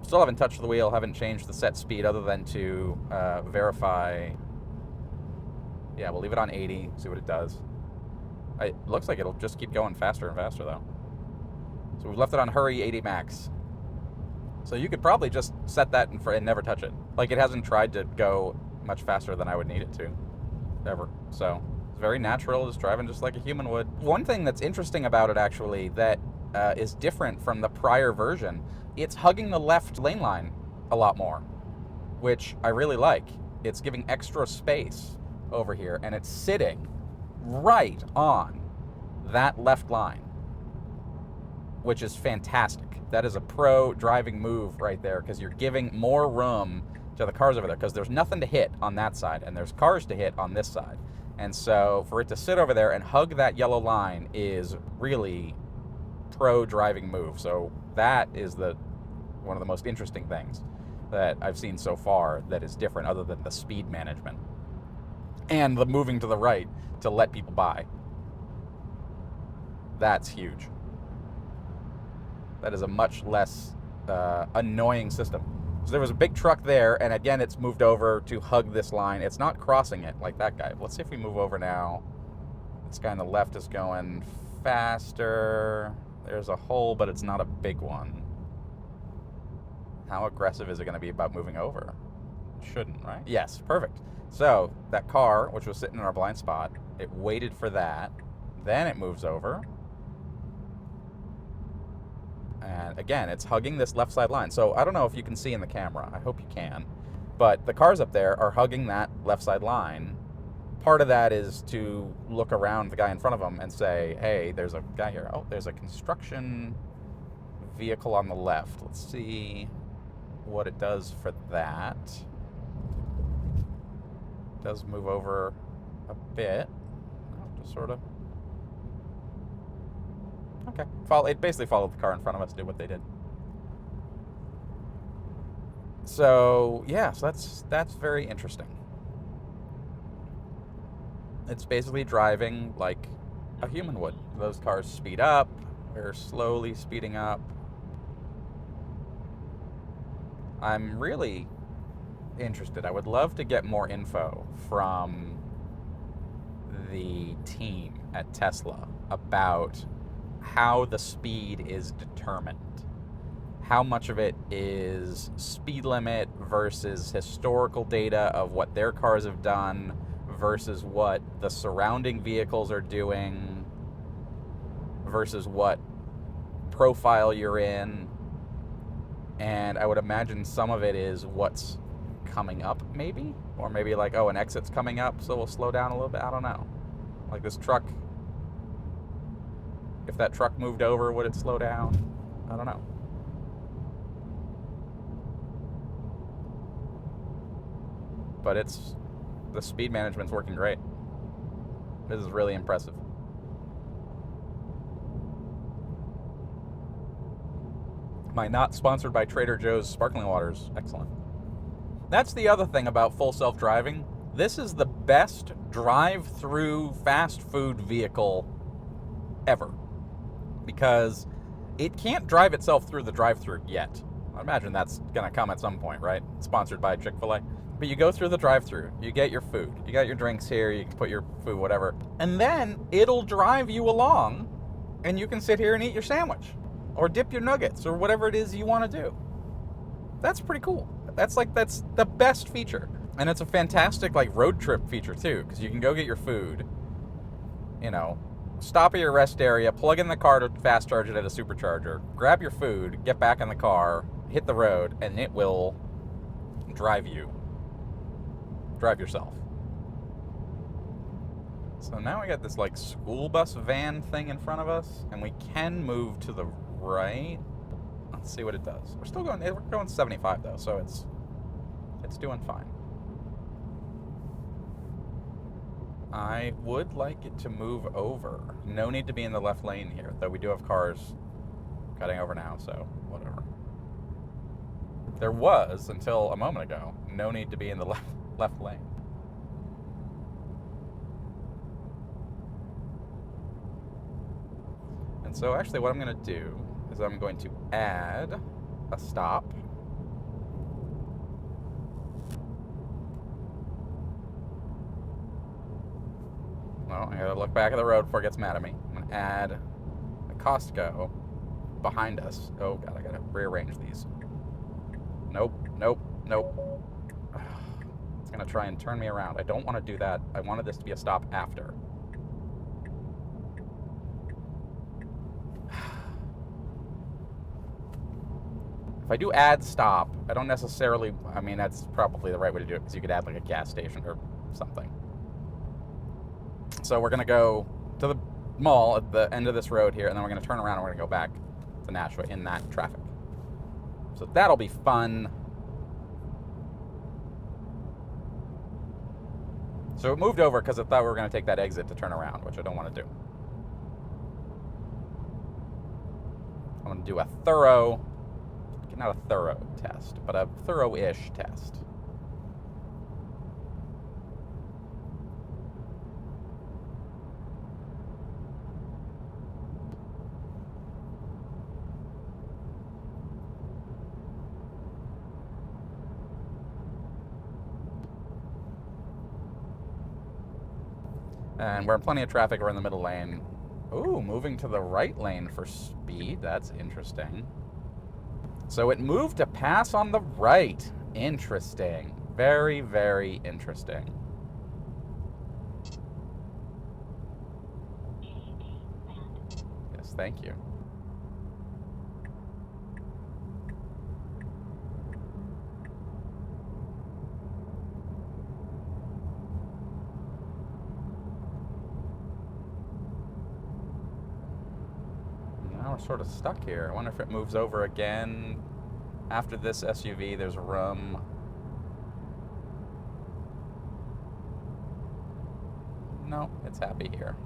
Still haven't touched the wheel, haven't changed the set speed other than to verify. Yeah, we'll leave it on 80, see what it does. It looks like it'll just keep going faster and faster though. So we've left it on hurry 80 max. So you could probably just set that and never touch it. It hasn't tried to go much faster than I would need it to, ever. So it's very natural, just driving just like a human would. One thing that's interesting about it actually that is different from the prior version, it's hugging the left lane line a lot more, which I really like. It's giving extra space over here, and it's sitting right on that left line. which is fantastic. That is a pro driving move right there, because you're giving more room to the cars over there, because there's nothing to hit on that side and there's cars to hit on this side. And so for it to sit over there and hug that yellow line is really pro driving move. So that is one of the most interesting things that I've seen so far that is different, other than the speed management and the moving to the right to let people by. That's huge. That is a much less annoying system. So there was a big truck there, and again, it's moved over to hug this line. It's not crossing it like that guy. Let's see if we move over now. This guy on the left is going faster. There's a hole, but it's not a big one. How aggressive is it going to be about moving over? It shouldn't, right? Yes, perfect. So that car, which was sitting in our blind spot, it waited for that. Then it moves over. And again, it's hugging this left side line. So I don't know if you can see in the camera. I hope you can. But the cars up there are hugging that left side line. Part of that is to look around the guy in front of them and say, hey, there's a guy here. Oh, there's a construction vehicle on the left. Let's see what it does for that. It does move over a bit. Just sort of. Okay. It basically followed the car in front of us, did what they did. So, yeah, so that's very interesting. It's basically driving like a human would. Those cars speed up. We're slowly speeding up. I'm really interested. I would love to get more info from the team at Tesla about how the speed is determined. How much of it is speed limit versus historical data of what their cars have done versus what the surrounding vehicles are doing versus what profile you're in. And I would imagine some of it is what's coming up, maybe? Or maybe like, oh, an exit's coming up, so we'll slow down a little bit. I don't know. Like this truck, if that truck moved over, would it slow down? I don't know. But the speed management's working great. This is really impressive. My not sponsored by Trader Joe's sparkling waters. Excellent. That's the other thing about full self-driving. This is the best drive-through fast food vehicle ever. Because it can't drive itself through the drive-through yet. I imagine that's going to come at some point, right? Sponsored by Chick-fil-A. But you go through the drive-through, you get your food, you got your drinks here, you can put your food, whatever, and then it'll drive you along, and you can sit here and eat your sandwich, or dip your nuggets, or whatever it is you want to do. That's pretty cool. That's the best feature. And it's a fantastic road trip feature too, because you can go get your food, stop at your rest area, plug in the car to fast charge it at a supercharger, grab your food, get back in the car, hit the road, and it will drive yourself. So now we got this school bus van thing in front of us, and we can move to the right. Let's see what it does. We're going 75 though, so it's doing fine. I would like it to move over. No need to be in the left lane here, though we do have cars cutting over now, so whatever. There was, until a moment ago, no need to be in the left lane. And so actually what I'm going to do is I'm going to add a stop. Well, I gotta look back at the road before it gets mad at me. I'm gonna add a Costco behind us. Oh god, I gotta rearrange these. Nope. It's gonna try and turn me around. I don't want to do that. I wanted this to be a stop after. If I do add stop, I don't necessarily, that's probably the right way to do it, because you could add a gas station or something. So we're going to go to the mall at the end of this road here, and then we're going to turn around and we're going to go back. to Nashua in that traffic. So that'll be fun. So it moved over because it thought we were going to take that exit to turn around, which I don't want to do. I'm going to do a thorough, not a thorough test, but a thorough-ish test. And we're in plenty of traffic. We're in the middle lane. Ooh, moving to the right lane for speed. That's interesting. So it moved to pass on the right. Interesting. Very, very interesting. Yes, thank you. We're sort of stuck here. I wonder if it moves over again. After this SUV, there's room. No, it's happy here.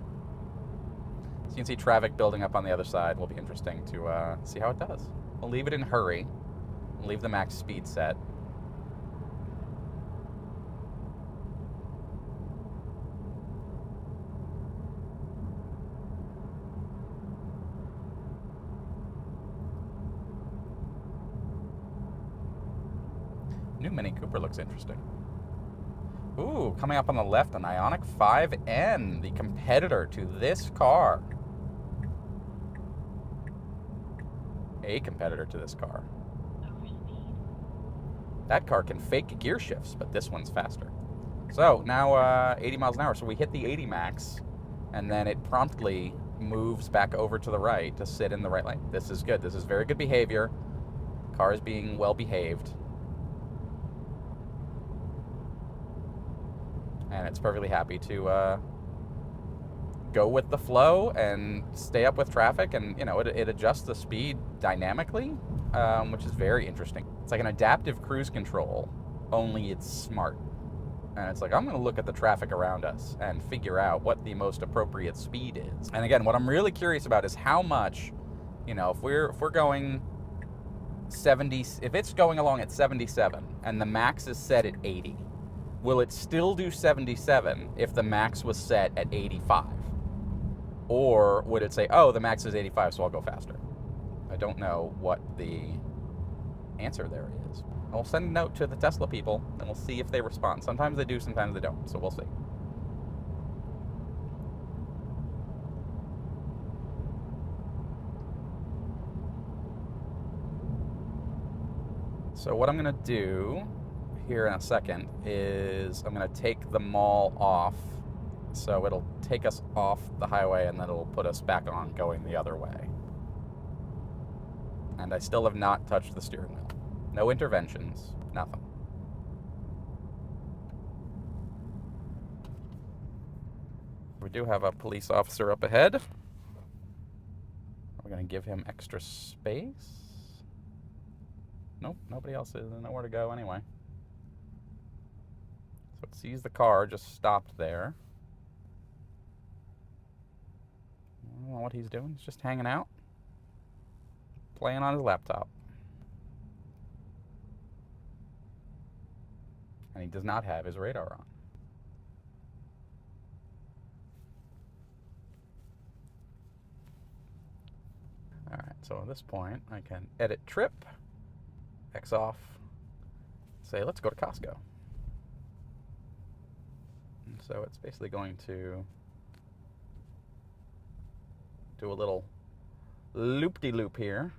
So you can see traffic building up on the other side. Will be interesting to see how it does. We'll leave it in hurry. We'll leave the max speed set. New Mini Cooper looks interesting. Ooh, coming up on the left, an Ioniq 5N, the competitor to this car. A competitor to this car. That car can fake gear shifts, but this one's faster. So now 80 miles an hour. So we hit the 80 max, and then it promptly moves back over to the right to sit in the right lane. This is good. This is very good behavior. Car is being well behaved. And it's perfectly happy to go with the flow and stay up with traffic, and it adjusts the speed dynamically, which is very interesting. It's like an adaptive cruise control, only it's smart. And it's like, I'm going to look at the traffic around us and figure out what the most appropriate speed is. And again, what I'm really curious about is how much, if we're going 70, if it's going along at 77 and the max is set at 80. Will it still do 77 if the max was set at 85? Or would it say, oh, the max is 85, so I'll go faster? I don't know what the answer there is. I'll send a note to the Tesla people, and we'll see if they respond. Sometimes they do, sometimes they don't, so we'll see. So what I'm going to do here in a second is I'm going to take the mall off, so it'll take us off the highway and then it'll put us back on going the other way. And I still have not touched the steering wheel. No interventions, nothing. We do have a police officer up ahead. We're going to give him extra space. Nope, nobody else is. There's nowhere to go anyway. So it sees the car just stopped there. I don't know what he's doing. He's just hanging out, playing on his laptop. And he does not have his radar on. All right, so at this point, I can edit trip, X off, say, let's go to Costco. And so it's basically going to do a little loop-de-loop here.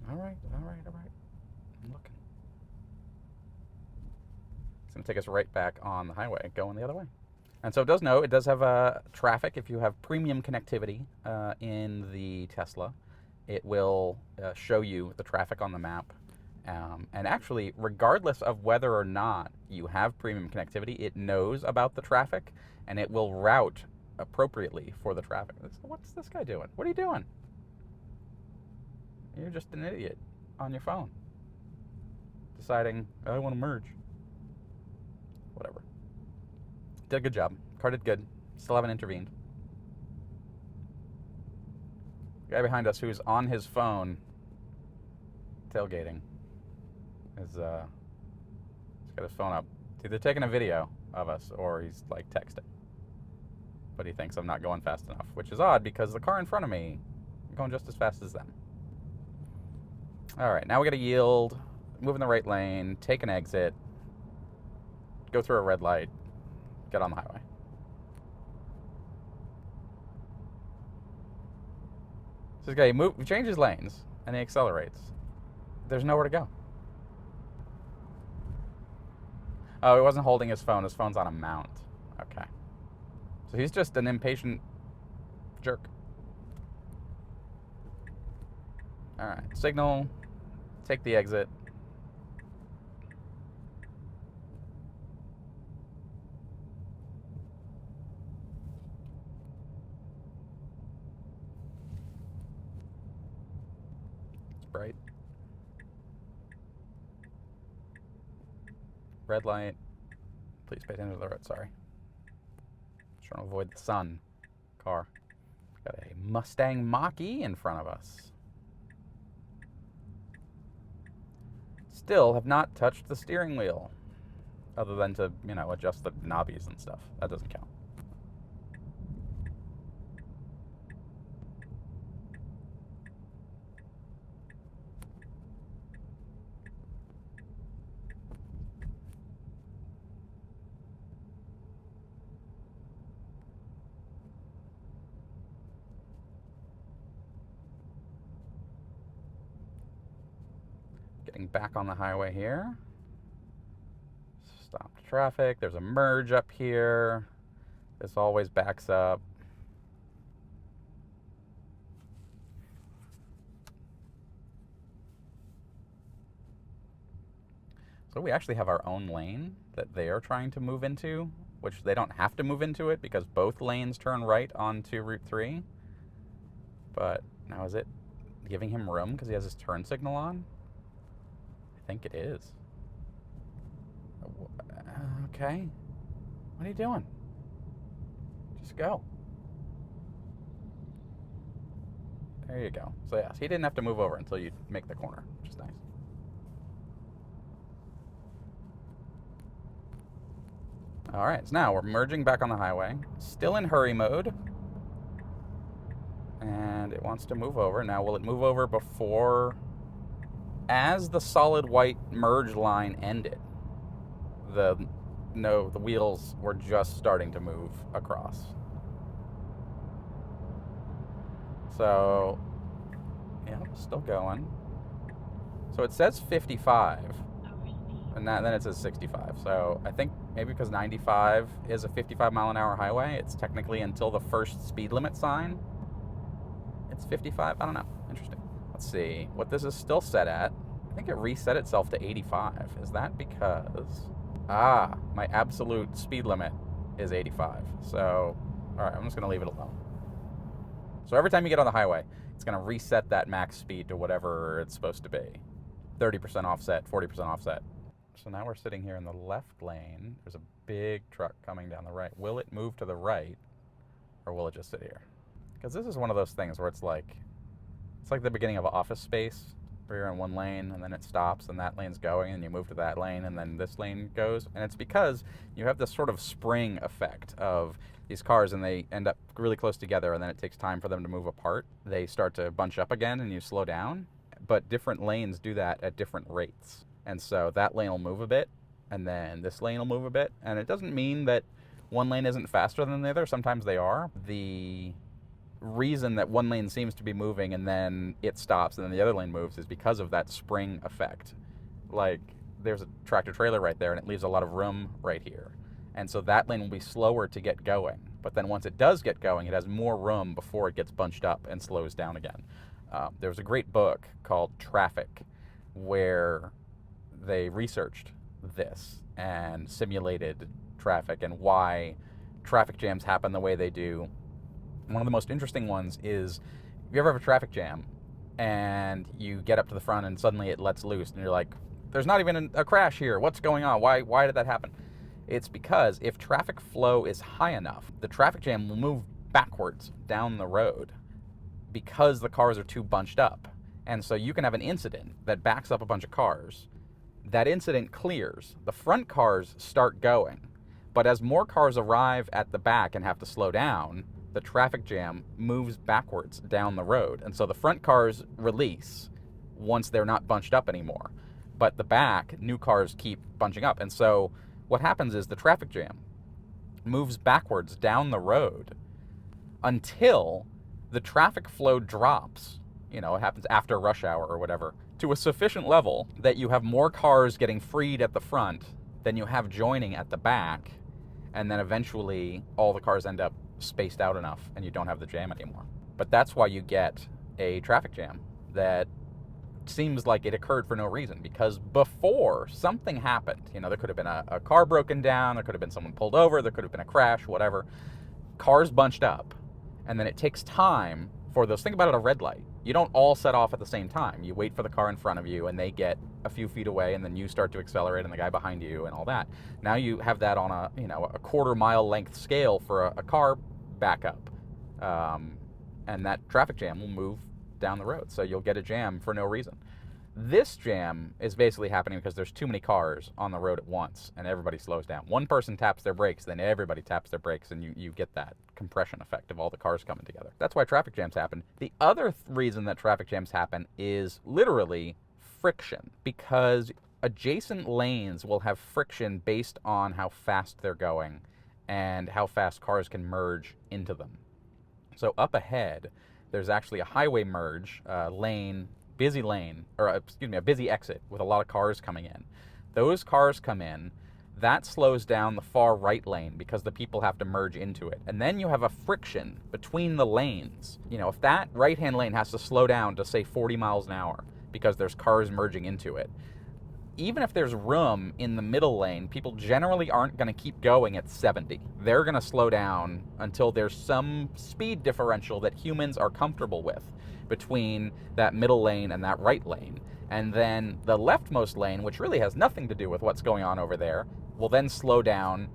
All right. I'm looking. It's going to take us right back on the highway, going the other way. And so it does know, it does have traffic. If you have premium connectivity in the Tesla, it will show you the traffic on the map. And actually, regardless of whether or not you have premium connectivity, it knows about the traffic, and it will route appropriately for the traffic. What's this guy doing? What are you doing? You're just an idiot on your phone, deciding, I want to merge. Whatever. Did a good job. Car did good. Still haven't intervened. The guy behind us who's on his phone tailgating is he's got his phone up. He's either taking a video of us or he's like texting. But he thinks I'm not going fast enough, which is odd because the car in front of me is going just as fast as them. All right, now we got to yield, move in the right lane, take an exit, go through a red light, get on the highway. So this guy he changes lanes and he accelerates. There's nowhere to go. Oh, he wasn't holding his phone. His phone's on a mount. Okay. So he's just an impatient jerk. All right. Signal. Take the exit. It's bright. Red light. Please pay attention to the road. Sorry. Just trying to avoid the sun. Car. Got a Mustang Mach-E in front of us. Still have not touched the steering wheel. Other than to, adjust the knobbies and stuff. That doesn't count. Getting back on the highway here. Stopped traffic. There's a merge up here. This always backs up. So we actually have our own lane that they are trying to move into, which they don't have to move into it because both lanes turn right onto Route 3. But now is it giving him room because he has his turn signal on? I think it is. Okay. What are you doing? Just go. There you go. So yes, he didn't have to move over until you make the corner, which is nice. All right, so now we're merging back on the highway. Still in hurry mode. And it wants to move over. Now, will it move over before... As the solid white merge line ended, the wheels were just starting to move across. So, yeah, still going. So it says 55, and then it says 65. So I think maybe because 95 is a 55 mile an hour highway, it's technically until the first speed limit sign, it's 55. I don't know. Interesting. Let's see what this is still set at. I think it reset itself to 85. Is that because... my absolute speed limit is 85. So, all right, I'm just going to leave it alone. So every time you get on the highway, it's going to reset that max speed to whatever it's supposed to be. 30% offset, 40% offset. So now we're sitting here in the left lane. There's a big truck coming down the right. Will it move to the right, or will it just sit here? Because this is one of those things where it's like the beginning of Office Space, where you're in one lane and then it stops and that lane's going and you move to that lane and then this lane goes. And it's because you have this sort of spring effect of these cars and they end up really close together and then it takes time for them to move apart. They start to bunch up again and you slow down. But different lanes do that at different rates. And so that lane will move a bit and then this lane will move a bit. And it doesn't mean that one lane isn't faster than the other. Sometimes they are. The reason that one lane seems to be moving and then it stops and then the other lane moves is because of that spring effect. Like, there's a tractor trailer right there and it leaves a lot of room right here. And so that lane will be slower to get going. But then once it does get going, it has more room before it gets bunched up and slows down again. There was a great book called Traffic where they researched this and simulated traffic and why traffic jams happen the way they do. One of the most interesting ones is, if you ever have a traffic jam and you get up to the front and suddenly it lets loose and you're like, there's not even a crash here. What's going on? Why did that happen? It's because if traffic flow is high enough, the traffic jam will move backwards down the road because the cars are too bunched up. And so you can have an incident that backs up a bunch of cars. That incident clears. The front cars start going. But as more cars arrive at the back and have to slow down, the traffic jam moves backwards down the road. And so the front cars release once they're not bunched up anymore. But the back, new cars keep bunching up. And so what happens is the traffic jam moves backwards down the road until the traffic flow drops. You know, it happens after rush hour or whatever, to a sufficient level that you have more cars getting freed at the front than you have joining at the back. And then eventually all the cars end up spaced out enough and you don't have the jam anymore. But that's why you get a traffic jam that seems like it occurred for no reason, because before something happened, you know, there could have been a car broken down, there could have been someone pulled over, there could have been a crash, whatever. Cars bunched up, and then it takes time for those. Think about it, a red light. You don't all set off at the same time. You wait for the car in front of you and they get a few feet away, and then you start to accelerate and the guy behind you and all that. Now you have that on a, you know, a quarter-mile length scale for a car backup. And that traffic jam will move down the road. So you'll get a jam for no reason. This jam is basically happening because there's too many cars on the road at once and everybody slows down. One person taps their brakes, then everybody taps their brakes, and you get that compression effect of all the cars coming together. That's why traffic jams happen. The other reason that traffic jams happen is literally friction, because adjacent lanes will have friction based on how fast they're going and how fast cars can merge into them. So up ahead, there's actually a highway merge lane, busy lane, or excuse me, a busy exit with a lot of cars coming in. Those cars come in, that slows down the far right lane because the people have to merge into it. And then you have a friction between the lanes. You know, if that right-hand lane has to slow down to say 40 miles an hour because there's cars merging into it, even if there's room in the middle lane, people generally aren't going to keep going at 70. They're going to slow down until there's some speed differential that humans are comfortable with between that middle lane and that right lane. And then the leftmost lane, which really has nothing to do with what's going on over there, will then slow down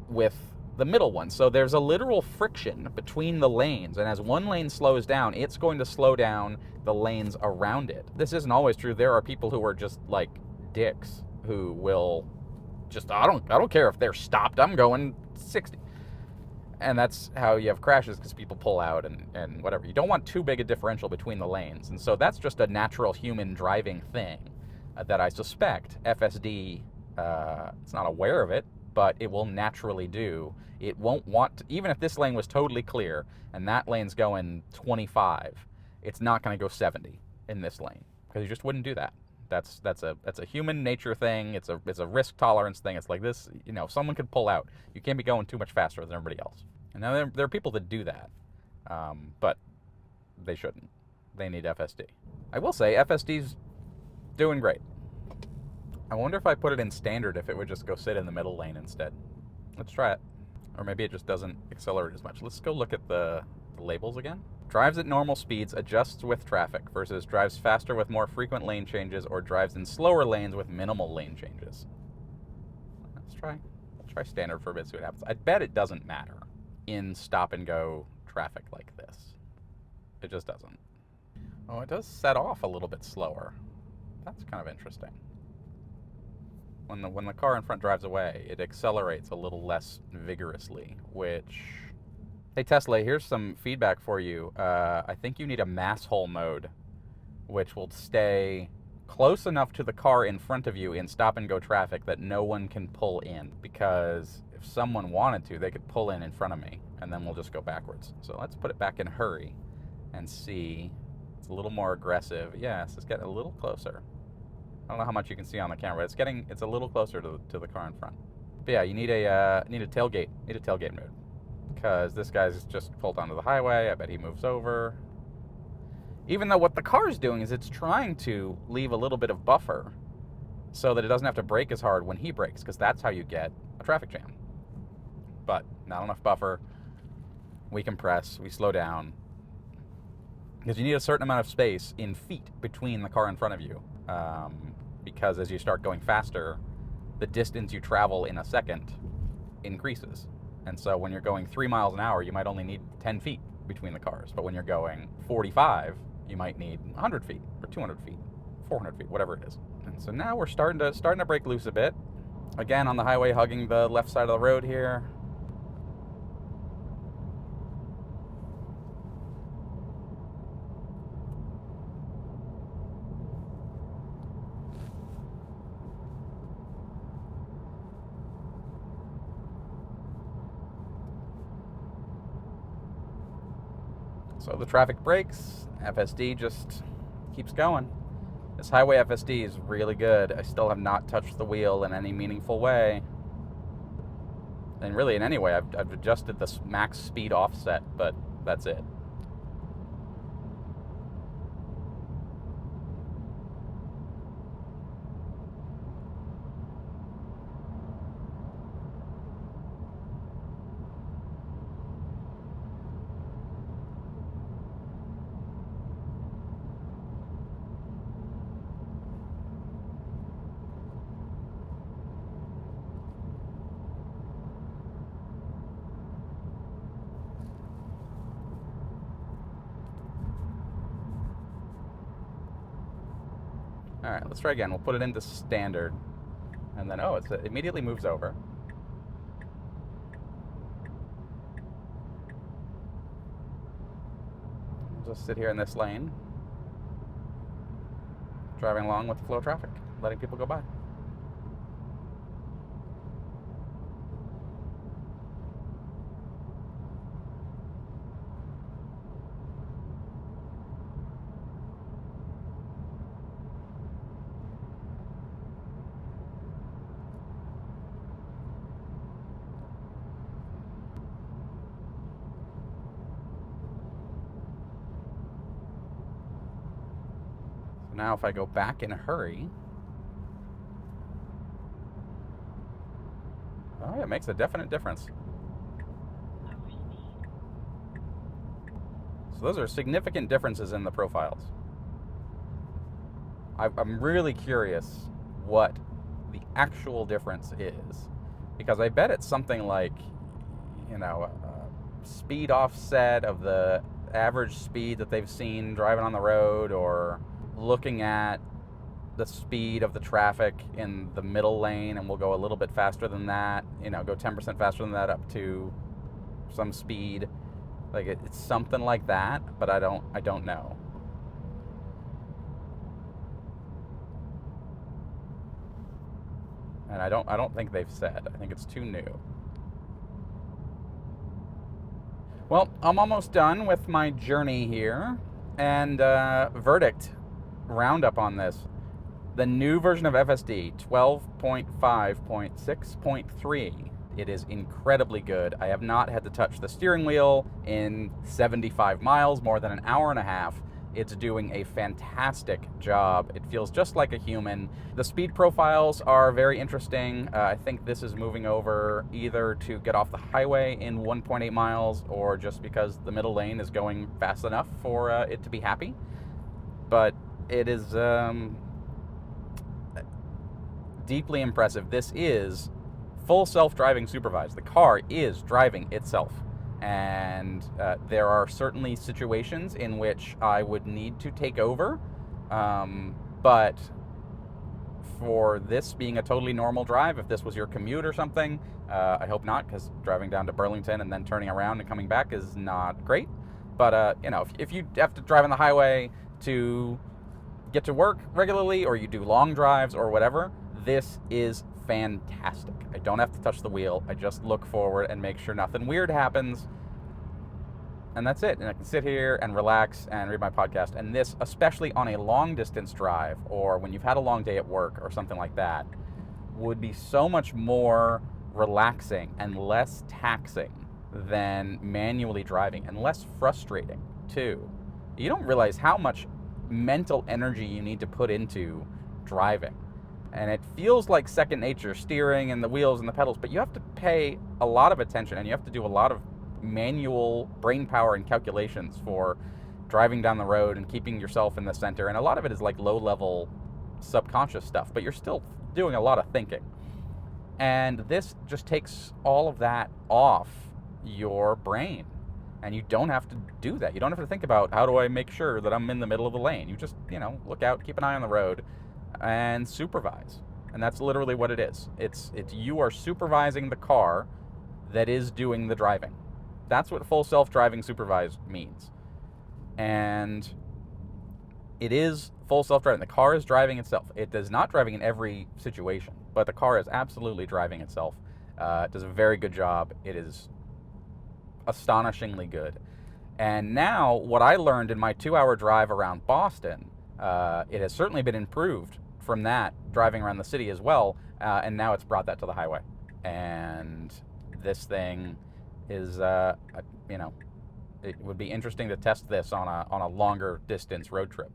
with the middle one. So there's a literal friction between the lanes, and as one lane slows down, it's going to slow down the lanes around it. This isn't always true. There are people who are just like dicks who will just, I don't care if they're stopped, I'm going 60. And that's how you have crashes, because people pull out and whatever. You don't want too big a differential between the lanes. And so that's just a natural human driving thing that I suspect FSD, it's not aware of it, but it will naturally do. It won't want to, even if this lane was totally clear and that lane's going 25, it's not going to go 70 in this lane, because you just wouldn't do that. That's a human nature thing. It's a risk tolerance thing. It's like this, you know, someone could pull out. You can't be going too much faster than everybody else. And now there are people that do that, but they shouldn't. They need FSD. I will say FSD's doing great. I wonder if I put it in standard, if it would just go sit in the middle lane instead. Let's try it. Or maybe it just doesn't accelerate as much. Let's go look at the labels again. Drives at normal speeds, adjusts with traffic, versus drives faster with more frequent lane changes, or drives in slower lanes with minimal lane changes. Let's try standard for a bit, see what happens. I bet it doesn't matter in stop and go traffic like this. It just doesn't. Oh, it does set off a little bit slower. That's kind of interesting. When the car in front drives away, it accelerates a little less vigorously, which... Hey Tesla, here's some feedback for you. I think you need a mass hole mode, which will stay close enough to the car in front of you in stop and go traffic that no one can pull in, because if someone wanted to, they could pull in front of me, and then we'll just go backwards. So let's put it back in hurry and see. It's a little more aggressive. Yes, it's getting a little closer. I don't know how much you can see on the camera, but it's a little closer to the car in front. But yeah, you need a tailgate mode, because this guy's just pulled onto the highway. I bet he moves over. Even though what the car's doing is it's trying to leave a little bit of buffer so that it doesn't have to brake as hard when he brakes, because that's how you get a traffic jam. But not enough buffer. We compress, we slow down, because you need a certain amount of space in feet between the car in front of you, because as you start going faster, the distance you travel in a second increases. And so when you're going 3 miles an hour, you might only need 10 feet between the cars. But when you're going 45, you might need 100 feet or 200 feet, 400 feet, whatever it is. And so now we're starting to break loose a bit. Again, on the highway, hugging the left side of the road here. So the traffic breaks, FSD just keeps going. This highway FSD is really good. I still have not touched the wheel in any meaningful way. And really in any way, I've adjusted the max speed offset, but that's it. All right, let's try again. We'll put it into standard. And then, it immediately moves over. We'll just sit here in this lane, driving along with the flow of traffic, letting people go by. Now if I go back in a hurry, oh yeah, it makes a definite difference. So those are significant differences in the profiles. I'm really curious what the actual difference is, because I bet it's something like, a speed offset of the average speed that they've seen driving on the road, or looking at the speed of the traffic in the middle lane, and we'll go a little bit faster than that, go 10% faster than that up to some speed. Like it's something like that, but I don't know. And I don't think they've said. I think it's too new. Well, I'm almost done with my journey here, and verdict roundup on this. The new version of FSD, 12.5.6.3. It is incredibly good. I have not had to touch the steering wheel in 75 miles, more than an hour and a half. It's doing a fantastic job. It feels just like a human. The speed profiles are very interesting. I think this is moving over either to get off the highway in 1.8 miles, or just because the middle lane is going fast enough for it to be happy. But it is deeply impressive. This is full self-driving supervised. The car is driving itself. And there are certainly situations in which I would need to take over. But for this being a totally normal drive, if this was your commute or something, I hope not, because driving down to Burlington and then turning around and coming back is not great. But, if you have to drive on the highway to get to work regularly, or you do long drives or whatever, this is fantastic. I don't have to touch the wheel. I just look forward and make sure nothing weird happens. And that's it. And I can sit here and relax and read my podcast. And this, especially on a long distance drive, or when you've had a long day at work or something like that, would be so much more relaxing and less taxing than manually driving, and less frustrating too. You don't realize how much mental energy you need to put into driving. And it feels like second nature, steering and the wheels and the pedals, but you have to pay a lot of attention, and you have to do a lot of manual brain power and calculations for driving down the road and keeping yourself in the center. And a lot of it is like low-level subconscious stuff, but you're still doing a lot of thinking. And this just takes all of that off your brain. And you don't have to do that. You don't have to think about, how do I make sure that I'm in the middle of the lane? You just, look out, keep an eye on the road, and supervise. And that's literally what it is. It's you are supervising the car that is doing the driving. That's what full self-driving supervised means. And it is full self-driving. The car is driving itself. It is not driving in every situation, but the car is absolutely driving itself. It does a very good job. It is astonishingly good. And now, what I learned in my 2-hour drive around Boston, it has certainly been improved from that, driving around the city as well, and now it's brought that to the highway. And this thing is, it would be interesting to test this on a longer distance road trip.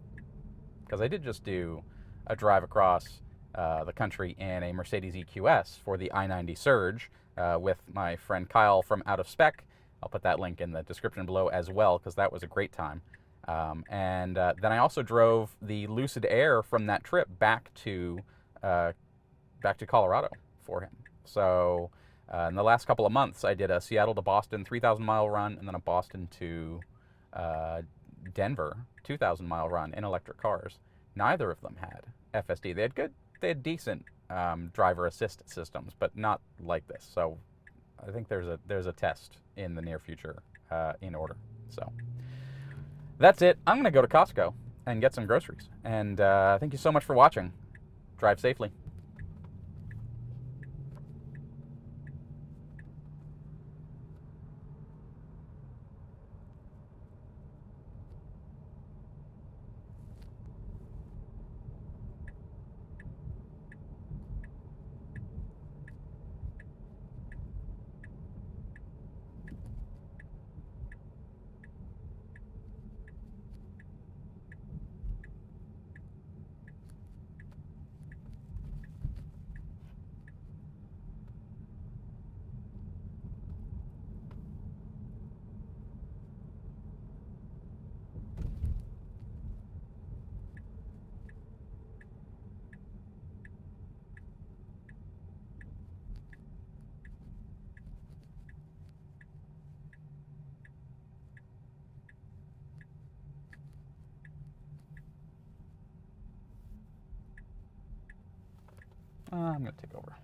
Because I did just do a drive across the country in a Mercedes EQS for the I-90 Surge with my friend Kyle from Out of Spec. I'll put that link in the description below as well, because that was a great time. And then I also drove the Lucid Air from that trip back to Colorado for him. So in the last couple of months, I did a Seattle to Boston 3,000-mile run, and then a Boston to Denver 2,000-mile run in electric cars. Neither of them had FSD. They had decent driver assist systems, but not like this. So I think there's a test in the near future in order. So that's it. I'm going to go to Costco and get some groceries. And thank you so much for watching. Drive safely. I'm going to take over.